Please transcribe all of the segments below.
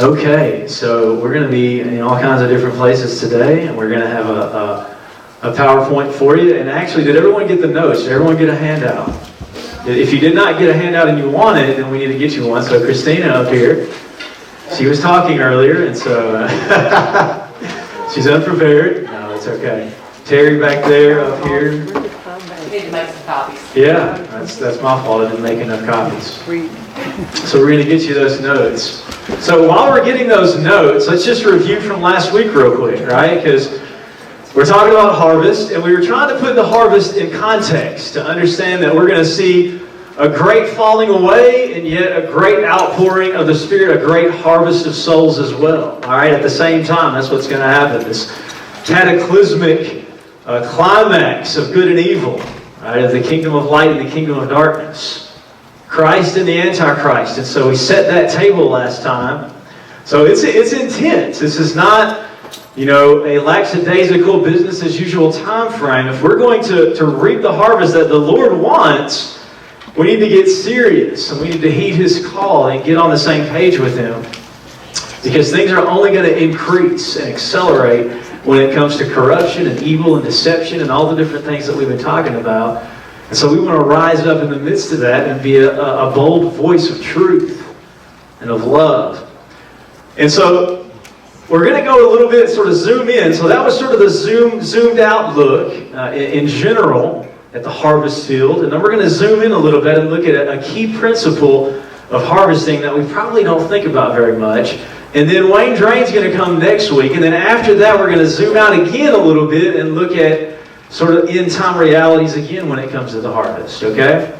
Okay, so we're going to be in all kinds of different places today, and we're going to have a PowerPoint for you. And actually, did everyone get the notes? Did everyone get a handout? If you did not get a handout and you want it, then we need to get you one. So Christina up here, she was talking earlier, and so she's unprepared. No, it's okay. Terry back there up here. You need to make some copies. Yeah, that's my fault. I didn't make enough copies. So we're going to get you those notes. So while we're getting those notes, let's just review from last week real quick, right? Because we're talking about harvest, and we were trying to put the harvest in context to understand that we're going to see a great falling away and yet a great outpouring of the Spirit, a great harvest of souls as well. All right, at the same time, that's what's going to happen. This cataclysmic climax of good and evil, right, of the kingdom of light and the kingdom of darkness. Christ and the Antichrist. And so we set that table last time. So it's intense. This is not, a lackadaisical business as usual time frame. If we're going to reap the harvest that the Lord wants, we need to get serious and we need to heed His call and get on the same page with Him. Because things are only going to increase and accelerate when it comes to corruption and evil and deception and all the different things that we've been talking about. And so we want to rise up in the midst of that and be a bold voice of truth and of love. And so we're going to go a little bit, sort of zoom in. So that was sort of the zoomed out look in general at the harvest field. And then we're going to zoom in a little bit and look at a key principle of harvesting that we probably don't think about very much. And then Wayne Drain's going to come next week. And then after that, we're going to zoom out again a little bit and look at sort of end-time realities again when it comes to the harvest, okay?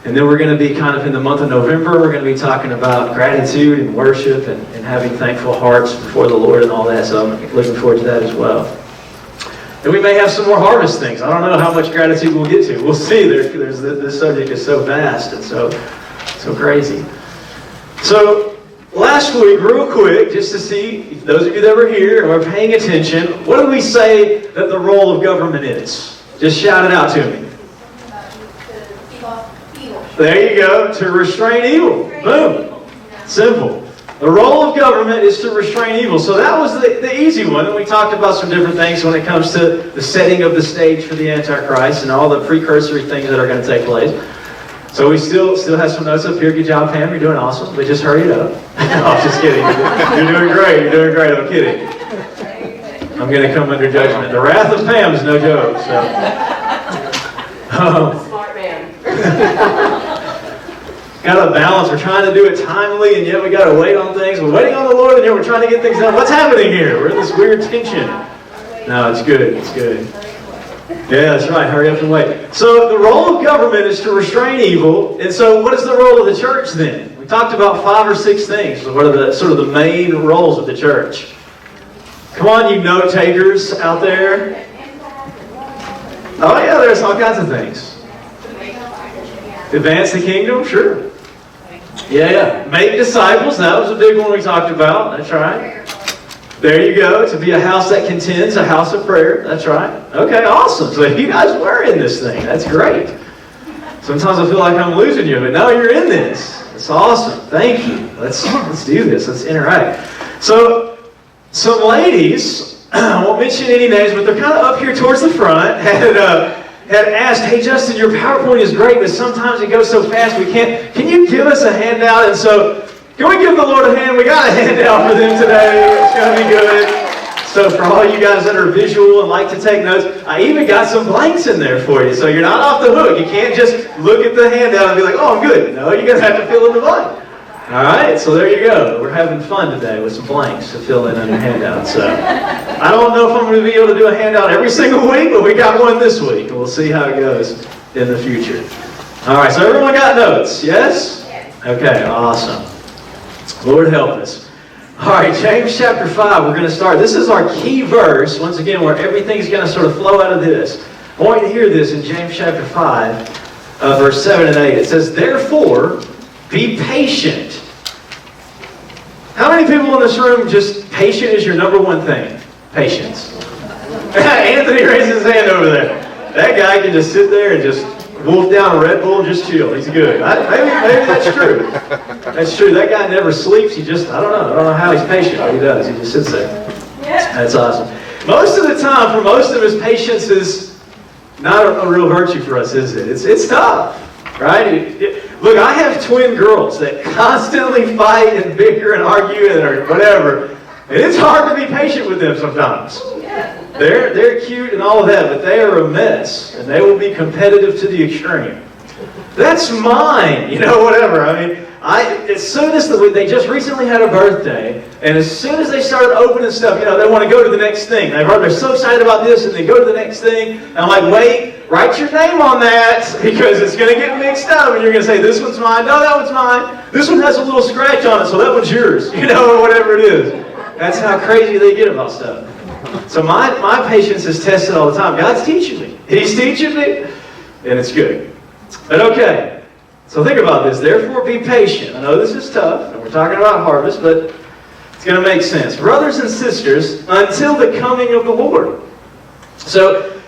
And then we're going to be kind of in the month of November, we're going to be talking about gratitude and worship and having thankful hearts before the Lord and all that, so I'm looking forward to that as well. And we may have some more harvest things. I don't know how much gratitude we'll get to. We'll see. This subject is so vast and so crazy. So, last week, real quick, just to see, those of you that were here and were paying attention, what did we say that the role of government is? Just shout it out to me. There you go, to restrain evil. Boom. Simple. The role of government is to restrain evil. So that was the easy one. And we talked about some different things when it comes to the setting of the stage for the Antichrist and all the precursory things that are going to take place. So we still have some notes up here. Good job, Pam. You're doing awesome. But just hurry it up. I'm just kidding. You're doing great. You're doing great. I'm kidding. I'm going to come under judgment. The wrath of Pam is no joke. Smart man. Got a balance. We're trying to do it timely, and yet we got to wait on things. We're waiting on the Lord, and yet we're trying to get things done. What's happening here? We're in this weird tension. No, it's good. It's good. Yeah, that's right. Hurry up and wait. So the role of government is to restrain evil. And so what is the role of the church then? We talked about 5 or 6 things. So what are the sort of the main roles of the church? Come on, you note takers out there. Oh yeah, there's all kinds of things. Advance the kingdom? Sure. Yeah. Make disciples. That was a big one we talked about. That's right. There you go. To be a house that contends, a house of prayer. That's right. Okay, awesome. So you guys were in this thing. That's great. Sometimes I feel like I'm losing you, but no, you're in this. It's awesome. Thank you. Let's do this. Let's interact. So some ladies, I won't mention any names, but they're kind of up here towards the front, had asked, hey Justin, your PowerPoint is great, but sometimes it goes so fast we can't. Can you give us a handout? And so can we give the Lord a hand? We got a handout for them today. It's going to be good. So for all you guys that are visual and like to take notes, I even got some blanks in there for you. So you're not off the hook. You can't just look at the handout and be like, oh, I'm good. No, you're going to have to fill in the blank. All right, so there you go. We're having fun today with some blanks to fill in on your handout. So I don't know if I'm going to be able to do a handout every single week, but we got one this week. And we'll see how it goes in the future. All right, so everyone got notes, yes? Okay, awesome. Lord help us. All right, James chapter 5, we're going to start. This is our key verse, once again, where everything's going to sort of flow out of this. I want you to hear this in James chapter 5, verse 7 and 8. It says, therefore, be patient. How many people in this room just patient is your number one thing? Patience. Anthony raises his hand over there. That guy can just sit there and just wolf down a Red Bull and just chill. He's good. Maybe that's true. That's true. That guy never sleeps. He just, I don't know how he's patient, but he does. He just sits there. That's awesome. Most of the time, for most of us, patience is not a real virtue for us, is it? It's tough, right? Look, I have twin girls that constantly fight and bicker and argue and whatever, and it's hard to be patient with them sometimes. They're cute and all of that, but they are a mess, and they will be competitive to the extreme. That's mine, whatever. I mean, as soon as they just recently had a birthday, and as soon as they started opening stuff, they want to go to the next thing. They're so excited about this, and they go to the next thing. And I'm like, wait, write your name on that, because it's going to get mixed up, and you're going to say, this one's mine, no, that one's mine. This one has a little scratch on it, so that one's yours, or whatever it is. That's how crazy they get about stuff. So my patience is tested all the time. God's teaching me. He's teaching me, and it's good. But okay, so think about this. Therefore, be patient. I know this is tough, and we're talking about harvest, but it's going to make sense. Brothers and sisters, until the coming of the Lord. So,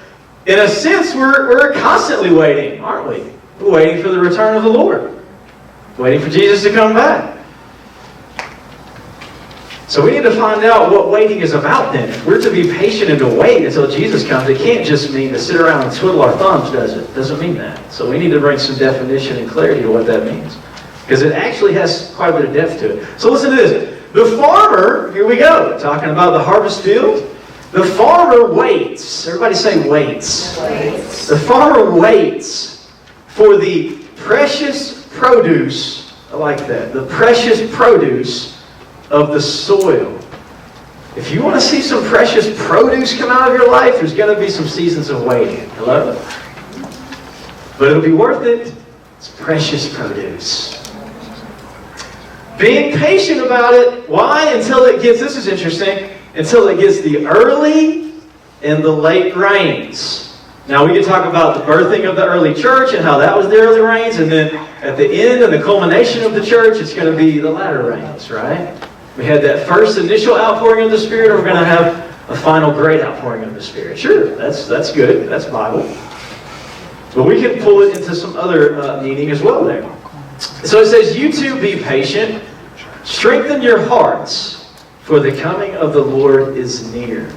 in a sense, we're constantly waiting, aren't we? We're waiting for the return of the Lord. Waiting for Jesus to come back. So we need to find out what waiting is about then. If we're to be patient and to wait until Jesus comes, it can't just mean to sit around and twiddle our thumbs, does it? It doesn't mean that. So we need to bring some definition and clarity to what that means. Because it actually has quite a bit of depth to it. So listen to this. The farmer, here we go, talking about the harvest field. The farmer waits. Everybody say waits. Waits. The farmer waits for the precious produce. I like that. The precious produce of the soil. If you want to see some precious produce come out of your life, there's going to be some seasons of waiting. Hello? But it'll be worth it. It's precious produce. Being patient about it. Why? Until it gets, this is interesting, until it gets the early and the late rains. Now we can talk about the birthing of the early church and how that was the early rains, and then at the end and the culmination of the church, it's going to be the latter rains, right? We had that first initial outpouring of the Spirit, and we're going to have a final great outpouring of the Spirit. Sure, that's good. That's Bible. But we can pull it into some other meaning as well there. So it says, you too be patient. Strengthen your hearts, for the coming of the Lord is near.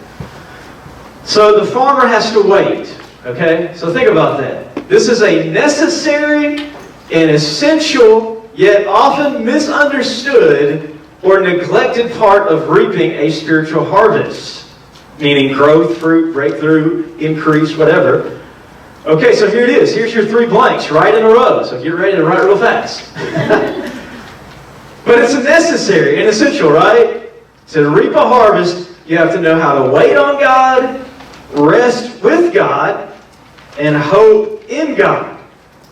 So the farmer has to wait. Okay? So think about that. This is a necessary and essential, yet often misunderstood or neglected part of reaping a spiritual harvest. Meaning growth, fruit, breakthrough, increase, whatever. Okay, so here it is. Here's your 3 blanks right in a row. So get ready to write real fast. But it's necessary and essential, right? To reap a harvest, you have to know how to wait on God, rest with God, and hope in God.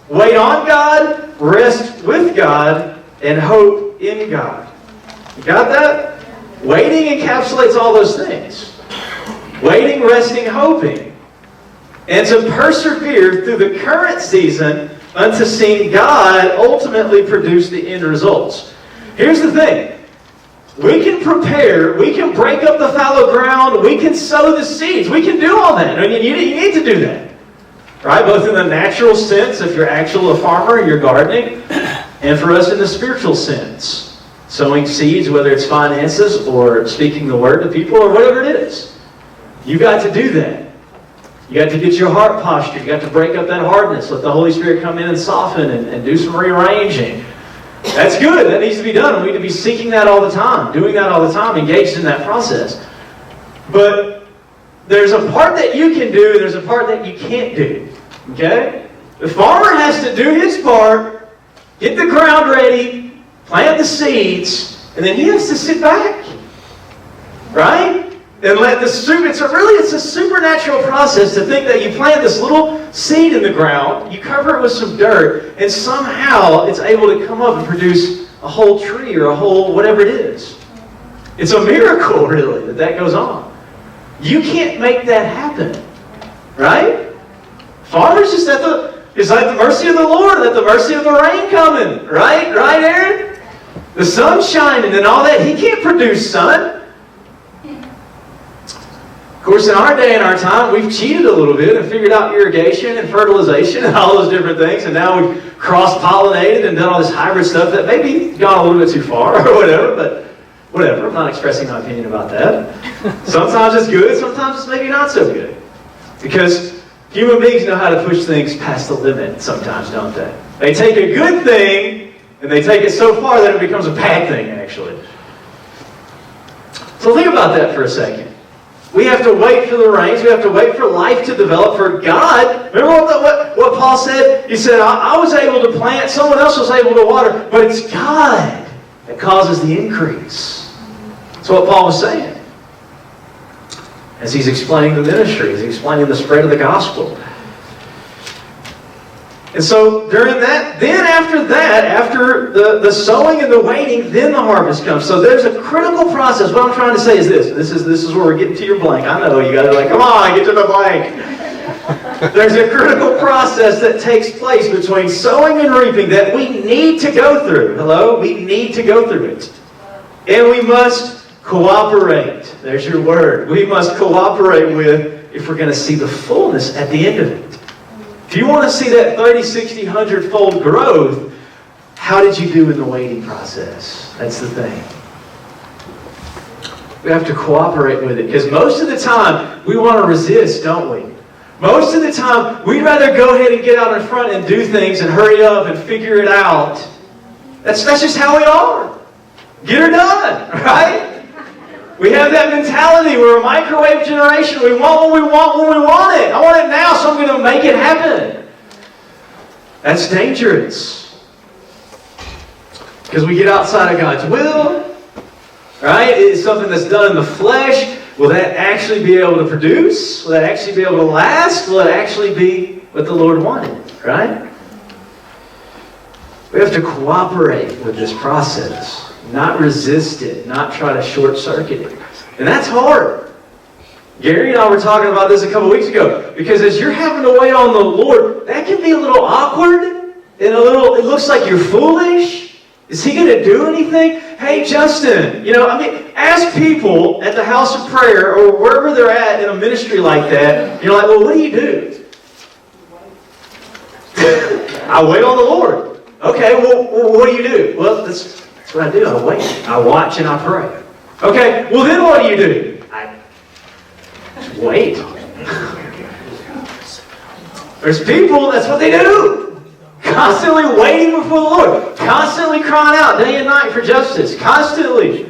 Wait on God, rest with God, and hope in God. You got that? Waiting encapsulates all those things. Waiting, resting, hoping. And to persevere through the current season unto seeing God ultimately produce the end results. Here's the thing. We can prepare, we can break up the fallow ground, we can sow the seeds, we can do all that. I mean, you need to do that. Right? Both in the natural sense, if you're actually a farmer and you're gardening, and for us in the spiritual sense. Sowing seeds, whether it's finances or speaking the word to people or whatever it is. You got to do that. You got to get your heart posture. You got to break up that hardness. Let the Holy Spirit come in and soften and do some rearranging. That's good. That needs to be done. We need to be seeking that all the time. Doing that all the time. Engaged in that process. But there's a part that you can do and there's a part that you can't do. Okay? The farmer has to do his part, get the ground ready, plant the seeds, and then he has to sit back. Right? And let the it's a supernatural process to think that you plant this little seed in the ground, you cover it with some dirt, and somehow it's able to come up and produce a whole tree or a whole whatever it is. It's a miracle, really, that goes on. You can't make that happen. Right? Farmers just it's like the mercy of the Lord, let the mercy of the rain coming. Right? Right, Aaron? The sun's shining and all that. He can't produce sun. Of Of course, in our day and our time, we've cheated a little bit and figured out irrigation and fertilization and all those different things, and now we've cross-pollinated and done all this hybrid stuff that maybe gone a little bit too far or whatever, but whatever. I'm not expressing my opinion about that. Sometimes it's good, sometimes it's maybe not so good. Because human beings know how to push things past the limit sometimes, don't they? They take a good thing and they take it so far that it becomes a bad thing, actually. So think about that for a second. We have to wait for the rains. We have to wait for life to develop, for God. Remember what Paul said? He said, I was able to plant, someone else was able to water, but it's God that causes the increase. That's what Paul was saying. As he's explaining the ministry, he's explaining the spread of the gospel. And so during that, then after that, after the sowing and the waiting, then the harvest comes. So there's a critical process. What I'm trying to say is this. This is where we're getting to your blank. I know you guys are like, come on, get to the blank. There's a critical process that takes place between sowing and reaping that we need to go through. Hello? We need to go through it. And we must cooperate. There's your word. We must cooperate with if we're going to see the fullness at the end of it. If you want to see that 30, 60, 100-fold growth, how did you do in the waiting process? That's the thing. We have to cooperate with it. Because most of the time, we want to resist, don't we? Most of the time, we'd rather go ahead and get out in front and do things and hurry up and figure it out. That's just how we are. Get her done, right? We have that mentality. We're a microwave generation. We want what we want when we want it. I want it now, so I'm going to make it happen. That's dangerous. Because we get outside of God's will. Right? It's something that's done in the flesh. Will that actually be able to produce? Will that actually be able to last? Will it actually be what the Lord wanted? Right? We have to cooperate with this process. Not resist it, not try to short-circuit it. And that's hard. Gary and I were talking about this a couple weeks ago. Because as you're having to wait on the Lord, that can be a little awkward. And it looks like you're foolish. Is he going to do anything? Hey, Justin, ask people at the house of prayer or wherever they're at in a ministry like that. You're like, well, what do you do? I wait on the Lord. Okay, well, what do you do? Well, that's what I do. I wait. I watch and I pray. Okay, well then what do? I just wait. There's people, that's what they do. Constantly waiting before the Lord. Constantly crying out day and night for justice. Constantly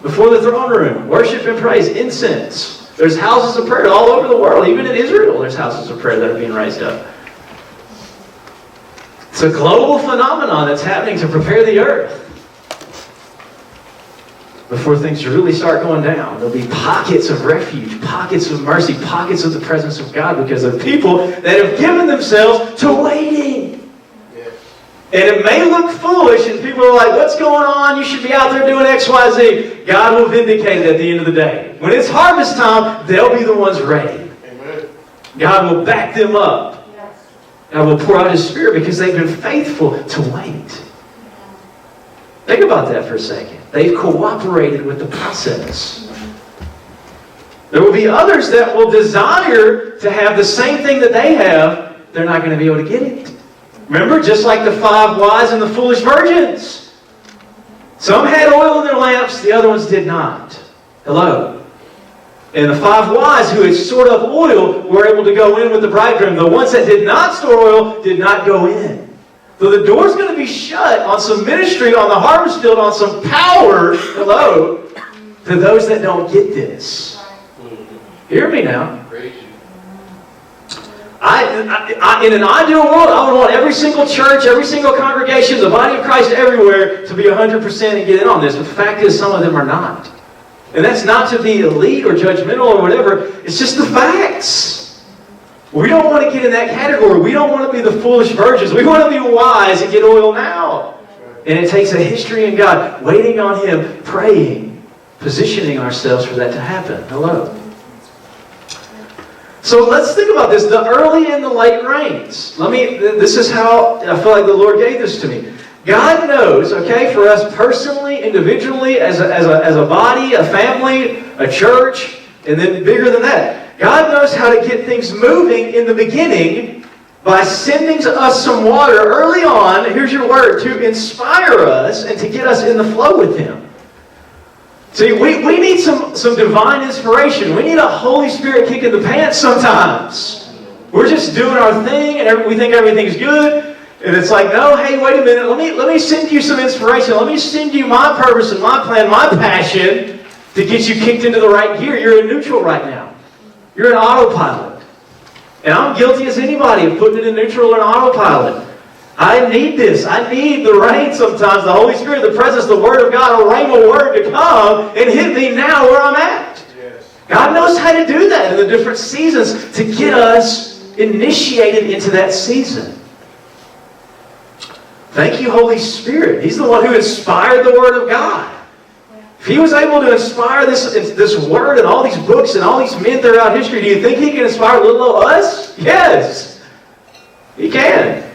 before the throne room. Worship and praise. Incense. There's houses of prayer all over the world. Even in Israel, there's houses of prayer that are being raised up. It's a global phenomenon that's happening to prepare the earth. Before things really start going down, there'll be pockets of refuge, pockets of mercy, pockets of the presence of God because of people that have given themselves to waiting. Yeah. And it may look foolish and people are like, what's going on? You should be out there doing X, Y, Z. God will vindicate it at the end of the day. When it's harvest time, they'll be the ones ready. Amen. God will back them up. Yes. God will pour out His Spirit because they've been faithful to wait. Think about that for a second. They've cooperated with the process. There will be others that will desire to have the same thing that they have. They're not going to be able to get it. Remember, just like the 5 wise and the foolish virgins. Some had oil in their lamps, the other ones did not. Hello. And the 5 wise who had stored up oil were able to go in with the bridegroom. The ones that did not store oil did not go in. So the door's going to be shut on some ministry, on the harvest field, on some power, hello, to those that don't get this. Hear me now. In an ideal world, I would want every single church, every single congregation, the body of Christ everywhere to be 100% and get in on this. But the fact is, some of them are not. And that's not to be elite or judgmental or whatever. It's just the facts. We don't want to get in that category. We don't want to be the foolish virgins. We want to be wise and get oil now. And it takes a history in God, waiting on Him, praying, positioning ourselves for that to happen. Hello. So let's think about this. The early and the late rains. This is how I feel like the Lord gave this to me. God knows, okay, for us personally, individually, as a body, a family, a church, And then bigger than that, God knows how to get things moving in the beginning by sending us some water early on, here's your word, to inspire us and to get us in the flow with Him. See, we need some divine inspiration. We need a Holy Spirit kick in the pants sometimes. We're just doing our thing and we think everything's good. And it's like, no, hey, wait a minute. Let me send you some inspiration. Let me send you my purpose and my plan, my passion to get you kicked into the right gear. You're in neutral right now. You're in autopilot. And I'm guilty as anybody of putting it in neutral or in autopilot. I need this. I need the rain sometimes, the Holy Spirit, the presence, the Word of God, a rhema word to come and hit me now where I'm at. Yes. God knows how to do that in the different seasons to get us initiated into that season. Thank you, Holy Spirit. He's the one who inspired the Word of God. If He was able to inspire this Word and all these books and all these men throughout history, do you think He can inspire little old us? Yes. He can.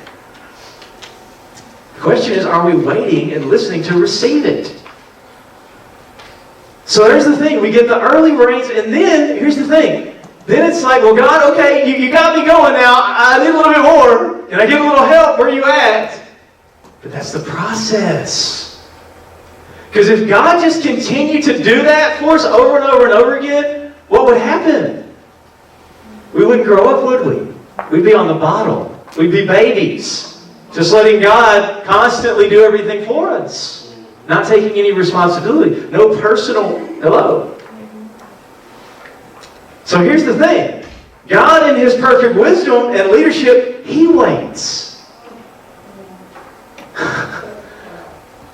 The question is, are we waiting and listening to receive it? So there's the thing. We get the early rains, and then, here's the thing. Then it's like, well, God, okay, you got me going now. I need a little bit more, and I get a little help. Where are you at? But that's the process. Because if God just continued to do that for us over and over and over again, what would happen? We wouldn't grow up, would we? We'd be on the bottom. We'd be babies. Just letting God constantly do everything for us. Not taking any responsibility. No personal, hello. So here's the thing. God in His perfect wisdom and leadership, He waits.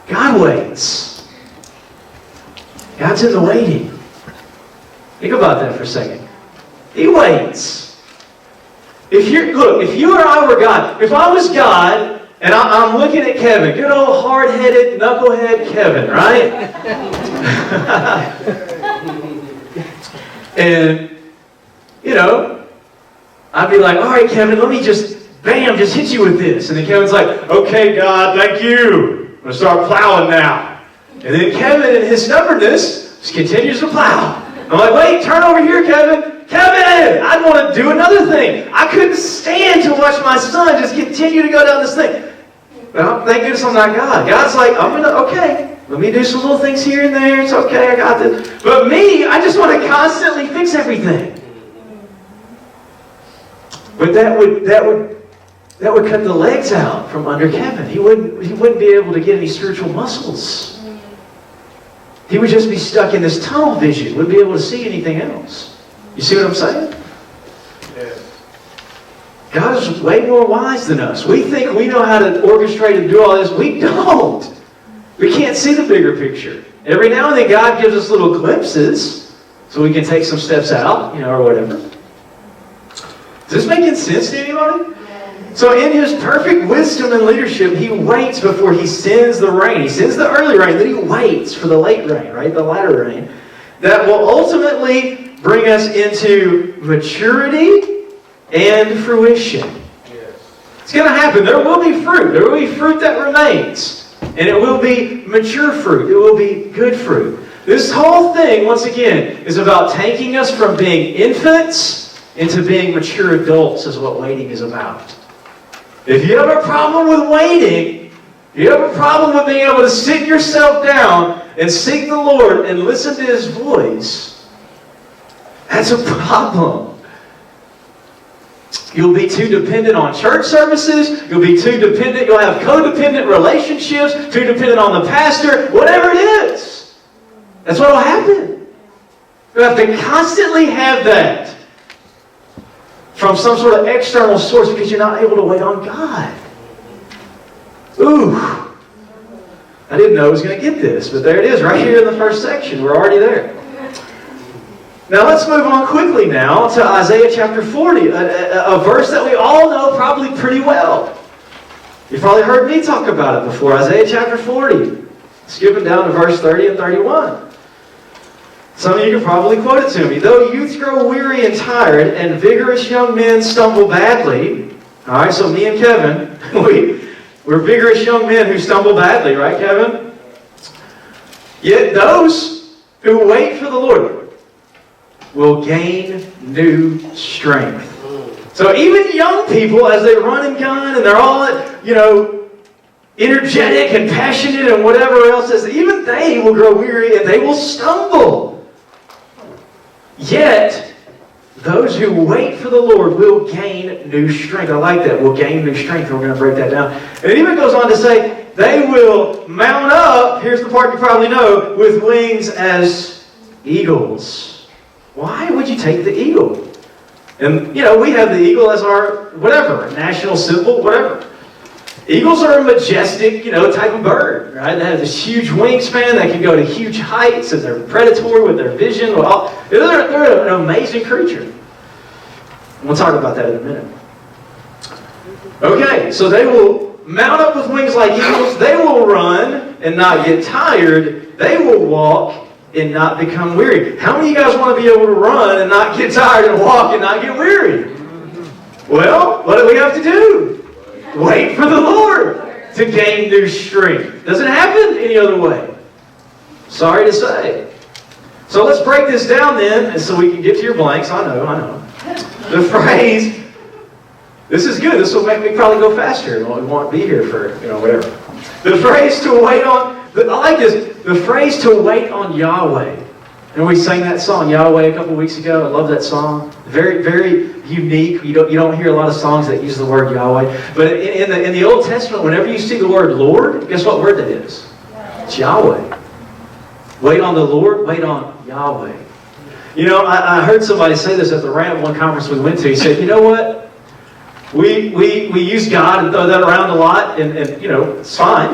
God waits. God's in the waiting. Think about that for a second. He waits. If you or I were God, if I was God, and I'm looking at Kevin, good old hard-headed, knucklehead Kevin, right? And, I'd be like, all right, Kevin, let me just hit you with this. And then Kevin's like, okay, God, thank you. I'm going to start plowing now. And then Kevin, in his stubbornness, just continues to plow. I'm like, wait, turn over here, Kevin. Kevin, I'd want to do another thing. I couldn't stand to watch my son just continue to go down this thing. Well, thank goodness I'm not God. God's like, okay, let me do some little things here and there. It's okay, I got this. But me, I just want to constantly fix everything. But that would cut the legs out from under Kevin. He wouldn't be able to get any spiritual muscles. He would just be stuck in this tunnel vision. Wouldn't be able to see anything else. You see what I'm saying? Yes. God is way more wise than us. We think we know how to orchestrate and do all this. We don't. We can't see the bigger picture. Every now and then God gives us little glimpses so we can take some steps out, or whatever. Is this making sense to anybody? So in His perfect wisdom and leadership, He waits before He sends the rain. He sends the early rain, then He waits for the late rain, right? The latter rain. That will ultimately bring us into maturity and fruition. Yes. It's going to happen. There will be fruit. There will be fruit that remains. And it will be mature fruit. It will be good fruit. This whole thing, once again, is about taking us from being infants into being mature adults, is what waiting is about. If you have a problem with waiting, if you have a problem with being able to sit yourself down and seek the Lord and listen to His voice, that's a problem. You'll be too dependent on church services. You'll be too dependent. You'll have codependent relationships, too dependent on the pastor, whatever it is. That's what will happen. You have to constantly have that from some sort of external source because you're not able to wait on God. Ooh. I didn't know I was going to get this, but there it is right here in the first section. We're already there. Now let's move on quickly now to Isaiah chapter 40, a verse that we all know probably pretty well. You've probably heard me talk about it before. Isaiah chapter 40. Skipping down to verse 30 and 31. Some of you can probably quote it to me. Though youths grow weary and tired, and vigorous young men stumble badly. All right, so me and Kevin, we're vigorous young men who stumble badly, right, Kevin? Yet those who wait for the Lord. will gain new strength. So even young people, as they run and gun, and they're all, energetic and passionate and whatever else, even they will grow weary and they will stumble. Yet, those who wait for the Lord will gain new strength. I like that. Will gain new strength. We're going to break that down. And it even goes on to say, they will mount up, here's the part you probably know, with wings as eagles. Why would you take the eagle? And, we have the eagle as our, national symbol, whatever. Eagles are a majestic, type of bird, right? They have this huge wingspan. They can go to huge heights, and they're predatory with their vision. Well, they're an amazing creature. We'll talk about that in a minute. Okay, so they will mount up with wings like eagles. They will run and not get tired. They will walk and not become weary. How many of you guys want to be able to run and not get tired and walk and not get weary? Well, what do we have to do? Wait for the Lord to gain new strength. Doesn't happen any other way. Sorry to say. So let's break this down then, and so we can get to your blanks. I know. The phrase, this is good. This will make me probably go faster. We won't be here for, whatever. The phrase to wait on, I like this. The phrase to wait on Yahweh. And we sang that song, Yahweh, a couple weeks ago. I love that song. Very, very unique. You don't hear a lot of songs that use the word Yahweh. But in the Old Testament, whenever you see the word Lord, guess what word that is? It's Yahweh. Wait on the Lord, wait on Yahweh. I heard somebody say this at the Ramp one conference we went to. He said, you know what? We use God and throw that around a lot, and it's fine.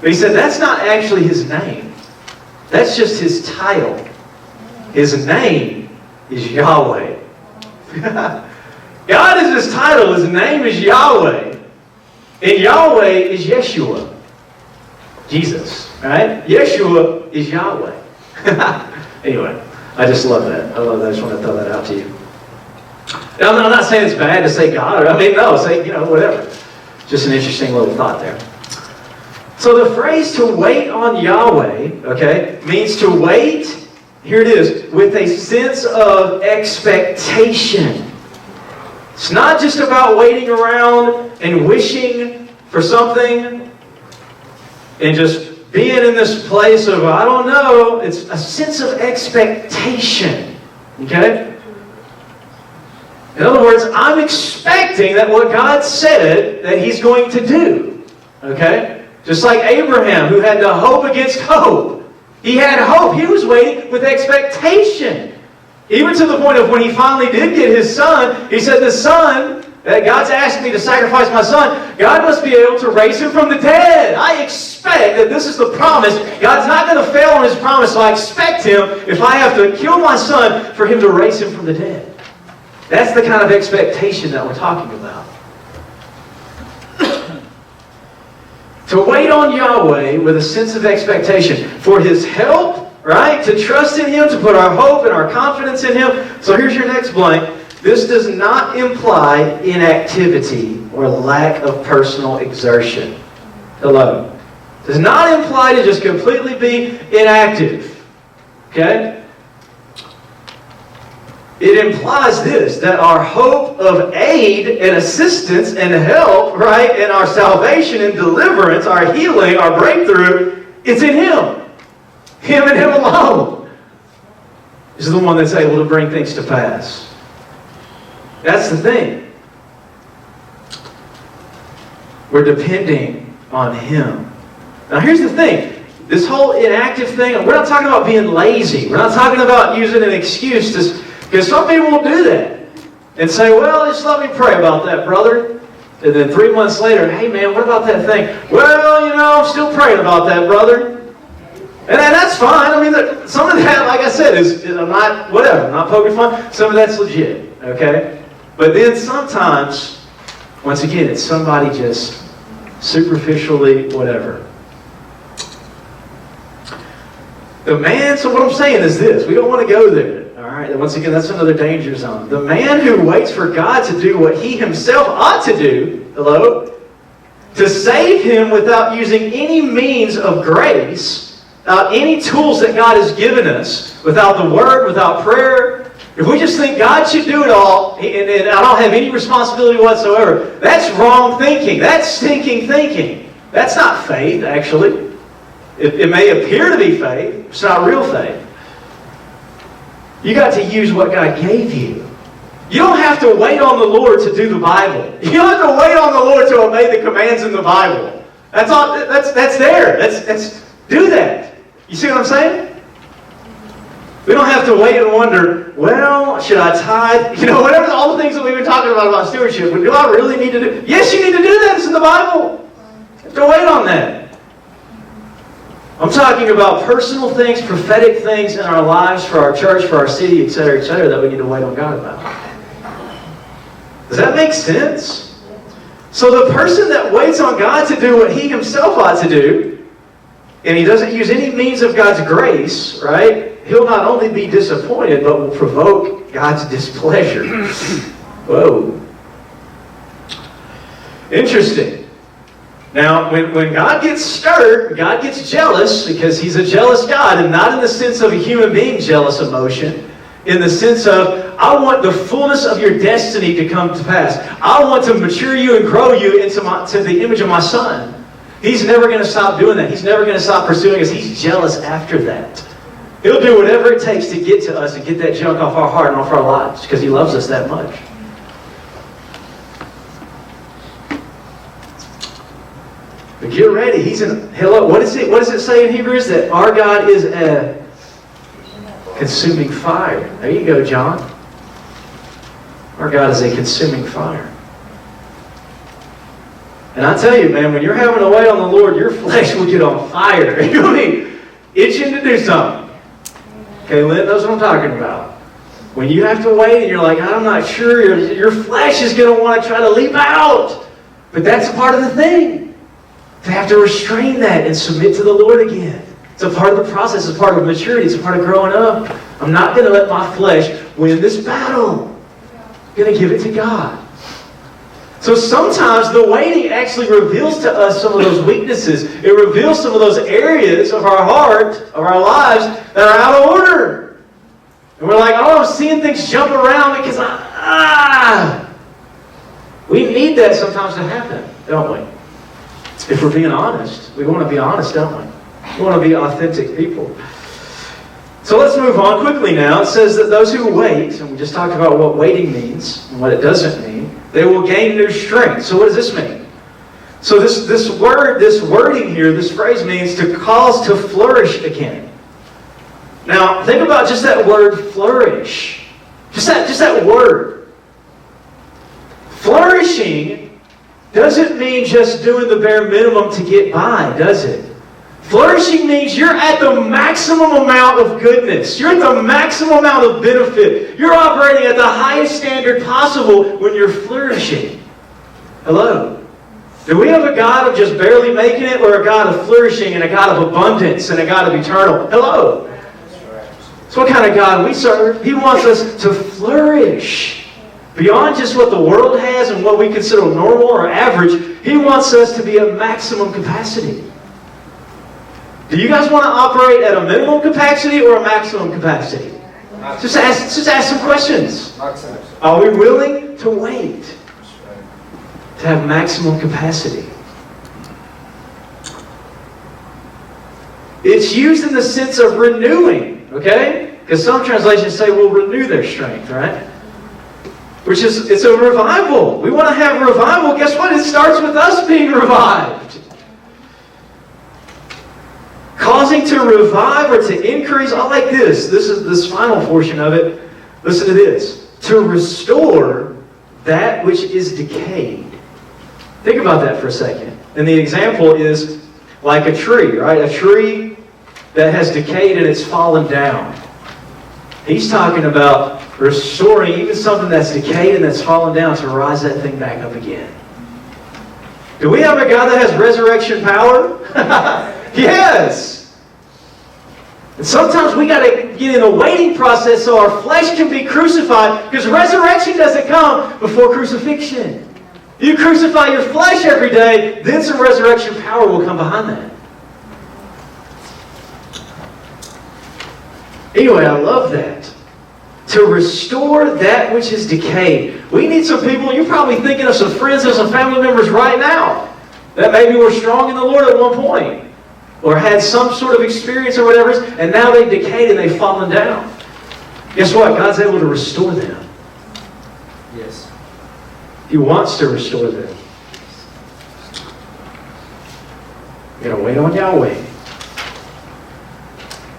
But he said, that's not actually His name. That's just His title. His name is Yahweh. God is His title. His name is Yahweh. And Yahweh is Yeshua. Jesus. Right? Yeshua is Yahweh. Anyway, I just love that. I love that. I just want to throw that out to you. Now, I'm not saying it's bad to say God. No, say, whatever. Just an interesting little thought there. So the phrase to wait on Yahweh, means to wait, here it is, with a sense of expectation. It's not just about waiting around and wishing for something and just being in this place of, I don't know. It's a sense of expectation. Okay? In other words, I'm expecting that what God said that He's going to do. Okay? Just like Abraham, who had to hope against hope. He had hope. He was waiting with expectation. Even to the point of when he finally did get his son, he said, the son, that God's asked me to sacrifice my son, God must be able to raise him from the dead. I expect that this is the promise. God's not going to fail on His promise, so I expect Him, if I have to kill my son, for Him to raise him from the dead. That's the kind of expectation that we're talking about. To wait on Yahweh with a sense of expectation for His help, right? To trust in Him, to put our hope and our confidence in Him. So here's your next blank. This does not imply inactivity or lack of personal exertion. Hello. Does not imply to just completely be inactive. Okay? It implies this, that our hope of aid and assistance and help, right, and our salvation and deliverance, our healing, our breakthrough, it's in Him. Him and Him alone is the one that's able to bring things to pass. That's the thing. We're depending on Him. Now here's the thing. This whole inactive thing, we're not talking about being lazy. We're not talking about using an excuse to... Because some people will do that and say, well, just let me pray about that, brother. And then 3 months later, hey, man, what about that thing? Well, I'm still praying about that, brother. And that's fine. Some of that, like I said, I'm not poking fun. Some of that's legit, okay? But then sometimes, once again, it's somebody just superficially whatever. So what I'm saying is this. We don't want to go there. All right, once again, that's another danger zone. The man who waits for God to do what he himself ought to do, to save him without using any means of grace, any tools that God has given us, without the Word, without prayer, if we just think God should do it all, and I don't have any responsibility whatsoever, that's wrong thinking. That's stinking thinking. That's not faith, actually. It may appear to be faith. It's not real faith. You got to use what God gave you. You don't have to wait on the Lord to do the Bible. You don't have to wait on the Lord to obey the commands in the Bible. That's all. That's there. That's do that. You see what I'm saying? We don't have to wait and wonder, well, should I tithe? You know, whatever, all the things that we've been talking about stewardship. Do I really need to do? Yes, you need to do that. It's in the Bible. You have to wait on that. I'm talking about personal things, prophetic things in our lives, for our church, for our city, etc., that we need to wait on God about. Does that make sense? So the person that waits on God to do what he himself ought to do, and he doesn't use any means of God's grace, right? He'll not only be disappointed, but will provoke God's displeasure. Whoa. Interesting. Now, when God gets stirred, God gets jealous, because He's a jealous God, and not in the sense of a human being jealous emotion, in the sense of, I want the fullness of your destiny to come to pass. I want to mature you and grow you into the image of my Son. He's never going to stop doing that. He's never going to stop pursuing us. He's jealous after that. He'll do whatever it takes to get to us and get that junk off our heart and off our lives, because He loves us that much. But get ready. Hello. What does it say in Hebrews? That our God is a consuming fire. There you go, John. Our God is a consuming fire. And I tell you, man, when you're having to wait on the Lord, your flesh will get on fire. You'll be itching to do something. Okay, Lynn knows what I'm talking about. When you have to wait and you're like, I'm not sure, your flesh is going to want to try to leap out. But that's a part of the thing. To have to restrain that and submit to the Lord again. It's a part of the process. It's a part of maturity. It's a part of growing up. I'm not going to let my flesh win this battle. I'm going to give it to God. So sometimes the waiting actually reveals to us some of those weaknesses. It reveals some of those areas of our heart, of our lives, that are out of order. And we're like, I'm seeing things jump around because we need that sometimes to happen, don't we? If we're being honest. We want to be honest, don't we? We want to be authentic people. So let's move on quickly now. It says that those who wait, and we just talked about what waiting means and what it doesn't mean, they will gain new strength. So what does this mean? So this wording here, this phrase means to cause to flourish again. Now, think about just that word flourish. Just that word. Flourishing doesn't mean just doing the bare minimum to get by, does it? Flourishing means you're at the maximum amount of goodness. You're at the maximum amount of benefit. You're operating at the highest standard possible when you're flourishing. Hello? Do we have a God of just barely making it, or a God of flourishing and a God of abundance and a God of eternal? Hello? So what kind of God we serve? He wants us to flourish. Beyond just what the world has and what we consider normal or average, He wants us to be at maximum capacity. Do you guys want to operate at a minimum capacity or a maximum capacity? Just ask some questions. Are we willing to wait to have maximum capacity? It's used in the sense of renewing, okay? Because some translations say we'll renew their strength, right? It's a revival. We want to have revival. Guess what? It starts with us being revived. Causing to revive or to increase. I like this. This is this final portion of it. Listen to this. To restore that which is decayed. Think about that for a second. And the example is like a tree, right? A tree that has decayed and it's fallen down. He's talking about restoring even something that's decayed and that's fallen down to rise that thing back up again. Do we have a God that has resurrection power? Yes! And sometimes we got to get in a waiting process so our flesh can be crucified, because resurrection doesn't come before crucifixion. You crucify your flesh every day, then some resurrection power will come behind that. Anyway, I love that. To restore that which is decayed. We need some people, you're probably thinking of some friends and some family members right now that maybe were strong in the Lord at one point, or had some sort of experience or whatever, and now they've decayed and they've fallen down. Guess what? God's able to restore them. Yes. He wants to restore them. You're going to wait on Yahweh.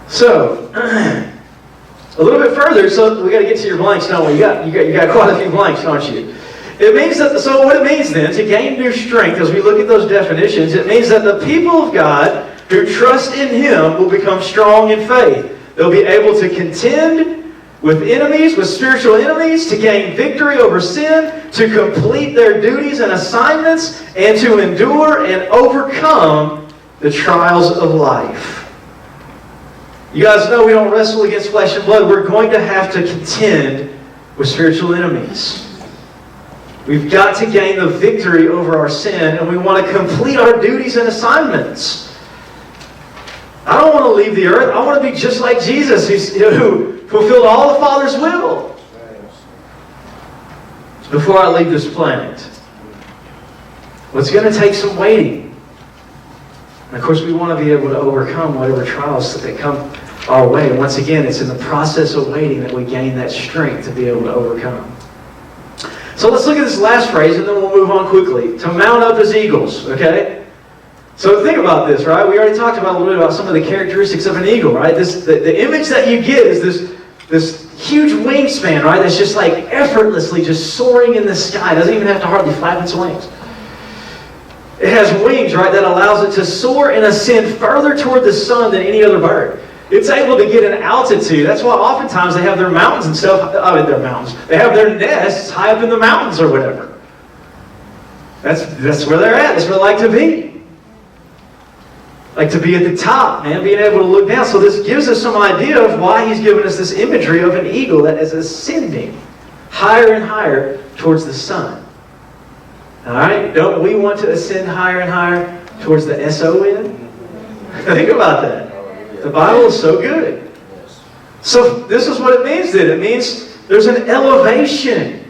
So, a little bit further, so we got to get to your blanks, don't we? You got quite a few blanks, don't you? It means that, so what it means then, to gain new strength, as we look at those definitions, it means that the people of God who trust in Him will become strong in faith. They'll be able to contend with enemies, with spiritual enemies, to gain victory over sin, to complete their duties and assignments, and to endure and overcome the trials of life. You guys know we don't wrestle against flesh and blood. We're going to have to contend with spiritual enemies. We've got to gain the victory over our sin, and we want to complete our duties and assignments. I don't want to leave the earth. I want to be just like Jesus, who fulfilled all the Father's will. Before I leave this planet, what's going to take some waiting. And of course, we want to be able to overcome whatever trials that come our way. And once again, it's in the process of waiting that we gain that strength to be able to overcome. So let's look at this last phrase, and then we'll move on quickly. To mount up as eagles, okay? So think about this, right? We already talked about a little bit about some of the characteristics of an eagle, right? The image that you get is this huge wingspan, right? That's just like effortlessly just soaring in the sky. It doesn't even have to hardly flap its wings. It has wings, right, that allows it to soar and ascend further toward the sun than any other bird. It's able to get an altitude. That's why oftentimes they have their mountains and stuff. Their mountains. They have their nests high up in the mountains or whatever. That's where they're at. That's where they like to be. Like to be at the top, man, being able to look down. So this gives us some idea of why He's given us this imagery of an eagle that is ascending higher and higher towards the sun. All right? Don't we want to ascend higher and higher towards the S-O-N? Think about that. The Bible is so good. So this is what it means then. It means there's an elevation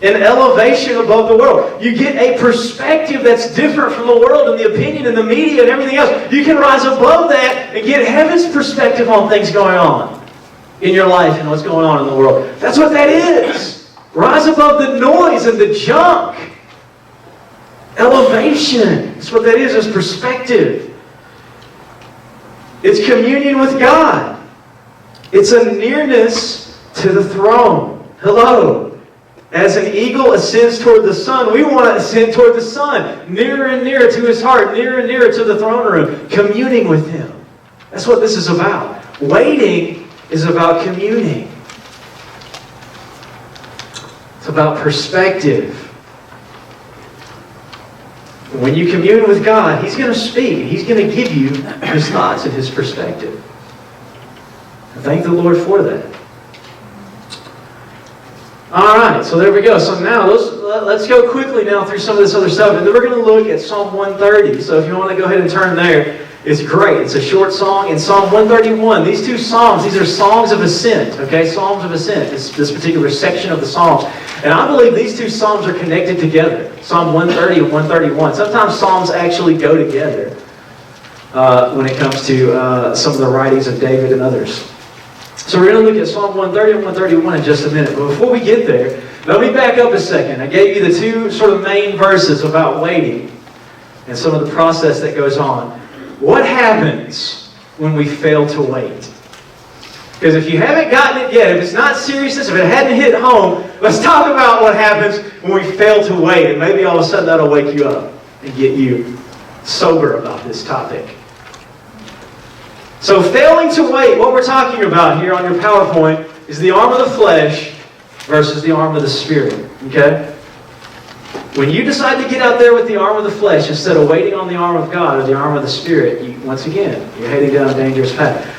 above the world. You get a perspective that's different from the world and the opinion and the media and everything else. You can rise above that and get heaven's perspective on things going on in your life and what's going on in the world. That's what that is. Rise above the noise and the junk. Elevation. That's what that is perspective. It's communion with God. It's a nearness to the throne. Hello. As an eagle ascends toward the sun, we want to ascend toward the sun. Nearer and nearer to His heart. Nearer and nearer to the throne room. Communing with Him. That's what this is about. Waiting is about communing. It's about perspective. When you commune with God, He's going to speak. He's going to give you His thoughts and His perspective. And thank the Lord for that. All right, so there we go. So now let's go quickly now through some of this other stuff. And then we're going to look at Psalm 130. So if you want to go ahead and turn there, it's great. It's a short song. In Psalm 131, these two psalms, these are songs of ascent. Okay, Psalms of ascent, this particular section of the Psalms. And I believe these two psalms are connected together. Psalm 130 and 131. Sometimes psalms actually go together when it comes to some of the writings of David and others. So we're going to look at Psalm 130 and 131 in just a minute. But before we get there, let me back up a second. I gave you the two sort of main verses about waiting and some of the process that goes on. What happens when we fail to wait? Because if you haven't gotten it yet, if it's not seriousness, if it hadn't hit home, let's talk about what happens when we fail to wait. And maybe all of a sudden that'll wake you up and get you sober about this topic. So failing to wait, what we're talking about here on your PowerPoint is the arm of the flesh versus the arm of the Spirit. Okay? When you decide to get out there with the arm of the flesh instead of waiting on the arm of God or the arm of the Spirit, once again, you're heading down a dangerous path.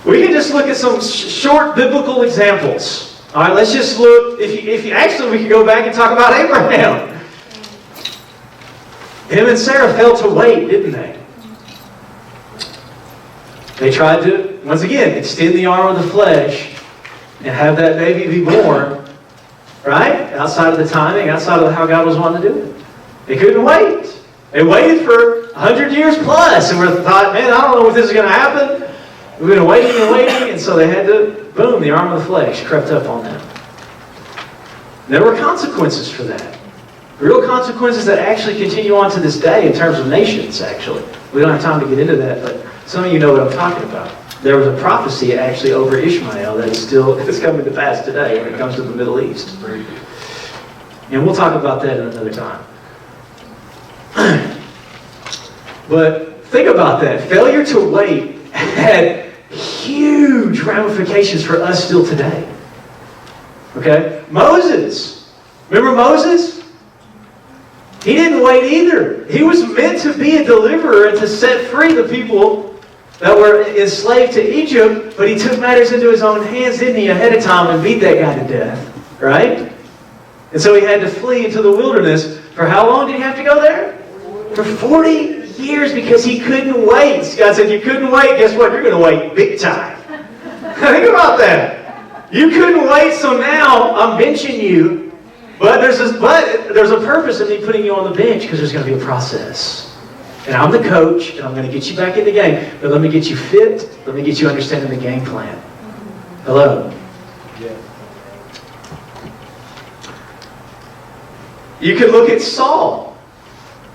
We can just look at some short biblical examples. All right, let's just look. If you actually, we can go back and talk about Abraham. Him and Sarah failed to wait, didn't they? They tried to once again, extend the arm of the flesh and have that baby be born, right? Outside of the timing, outside of how God was wanting to do it. They couldn't wait. They waited for 100 years plus, and we thought, man, I don't know if this is going to happen. We've been waiting and waiting, and so they had to, boom, the arm of the flesh crept up on them. There were consequences for that. Real consequences that actually continue on to this day in terms of nations, actually. We don't have time to get into that, but some of you know what I'm talking about. There was a prophecy actually over Ishmael that is coming to pass today when it comes to the Middle East. And we'll talk about that at another time. But think about that. Failure to wait had huge ramifications for us still today. Okay? Moses. Remember Moses? He didn't wait either. He was meant to be a deliverer and to set free the people that were enslaved to Egypt, but he took matters into his own hands, didn't he, ahead of time and beat that guy to death. Right? And so he had to flee into the wilderness. For how long did he have to go there? For 40 years, because he couldn't wait. God said, you couldn't wait. Guess what? You're going to wait big time. Think about that. You couldn't wait, so now I'm benching you. But there's a purpose in me putting you on the bench, because there's going to be a process. And I'm the coach, and I'm going to get you back in the game. But let me get you fit. Let me get you understanding the game plan. Hello? Yeah. You could look at Saul.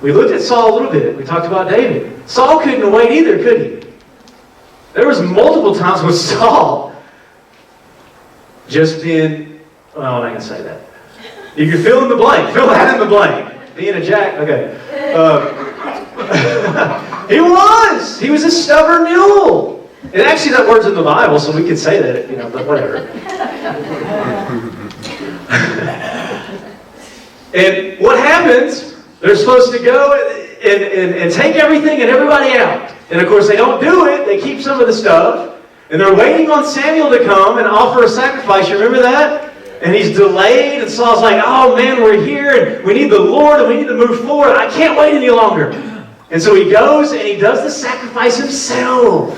We looked at Saul a little bit. We talked about David. Saul couldn't wait either, could he? There was multiple times with Saul just being, well, I'm not going to say that. You can fill in the blank. Fill that in the blank. Being a jack, okay. He was a stubborn mule. And actually that word's in the Bible, so we could say that, but whatever. And what happens? They're supposed to go and take everything and everybody out. And of course they don't do it. They keep some of the stuff. And they're waiting on Samuel to come and offer a sacrifice. You remember that? And he's delayed. And Saul's like, oh man, we're here. And we need the Lord. And we need to move forward. I can't wait any longer. And so he goes and he does the sacrifice himself.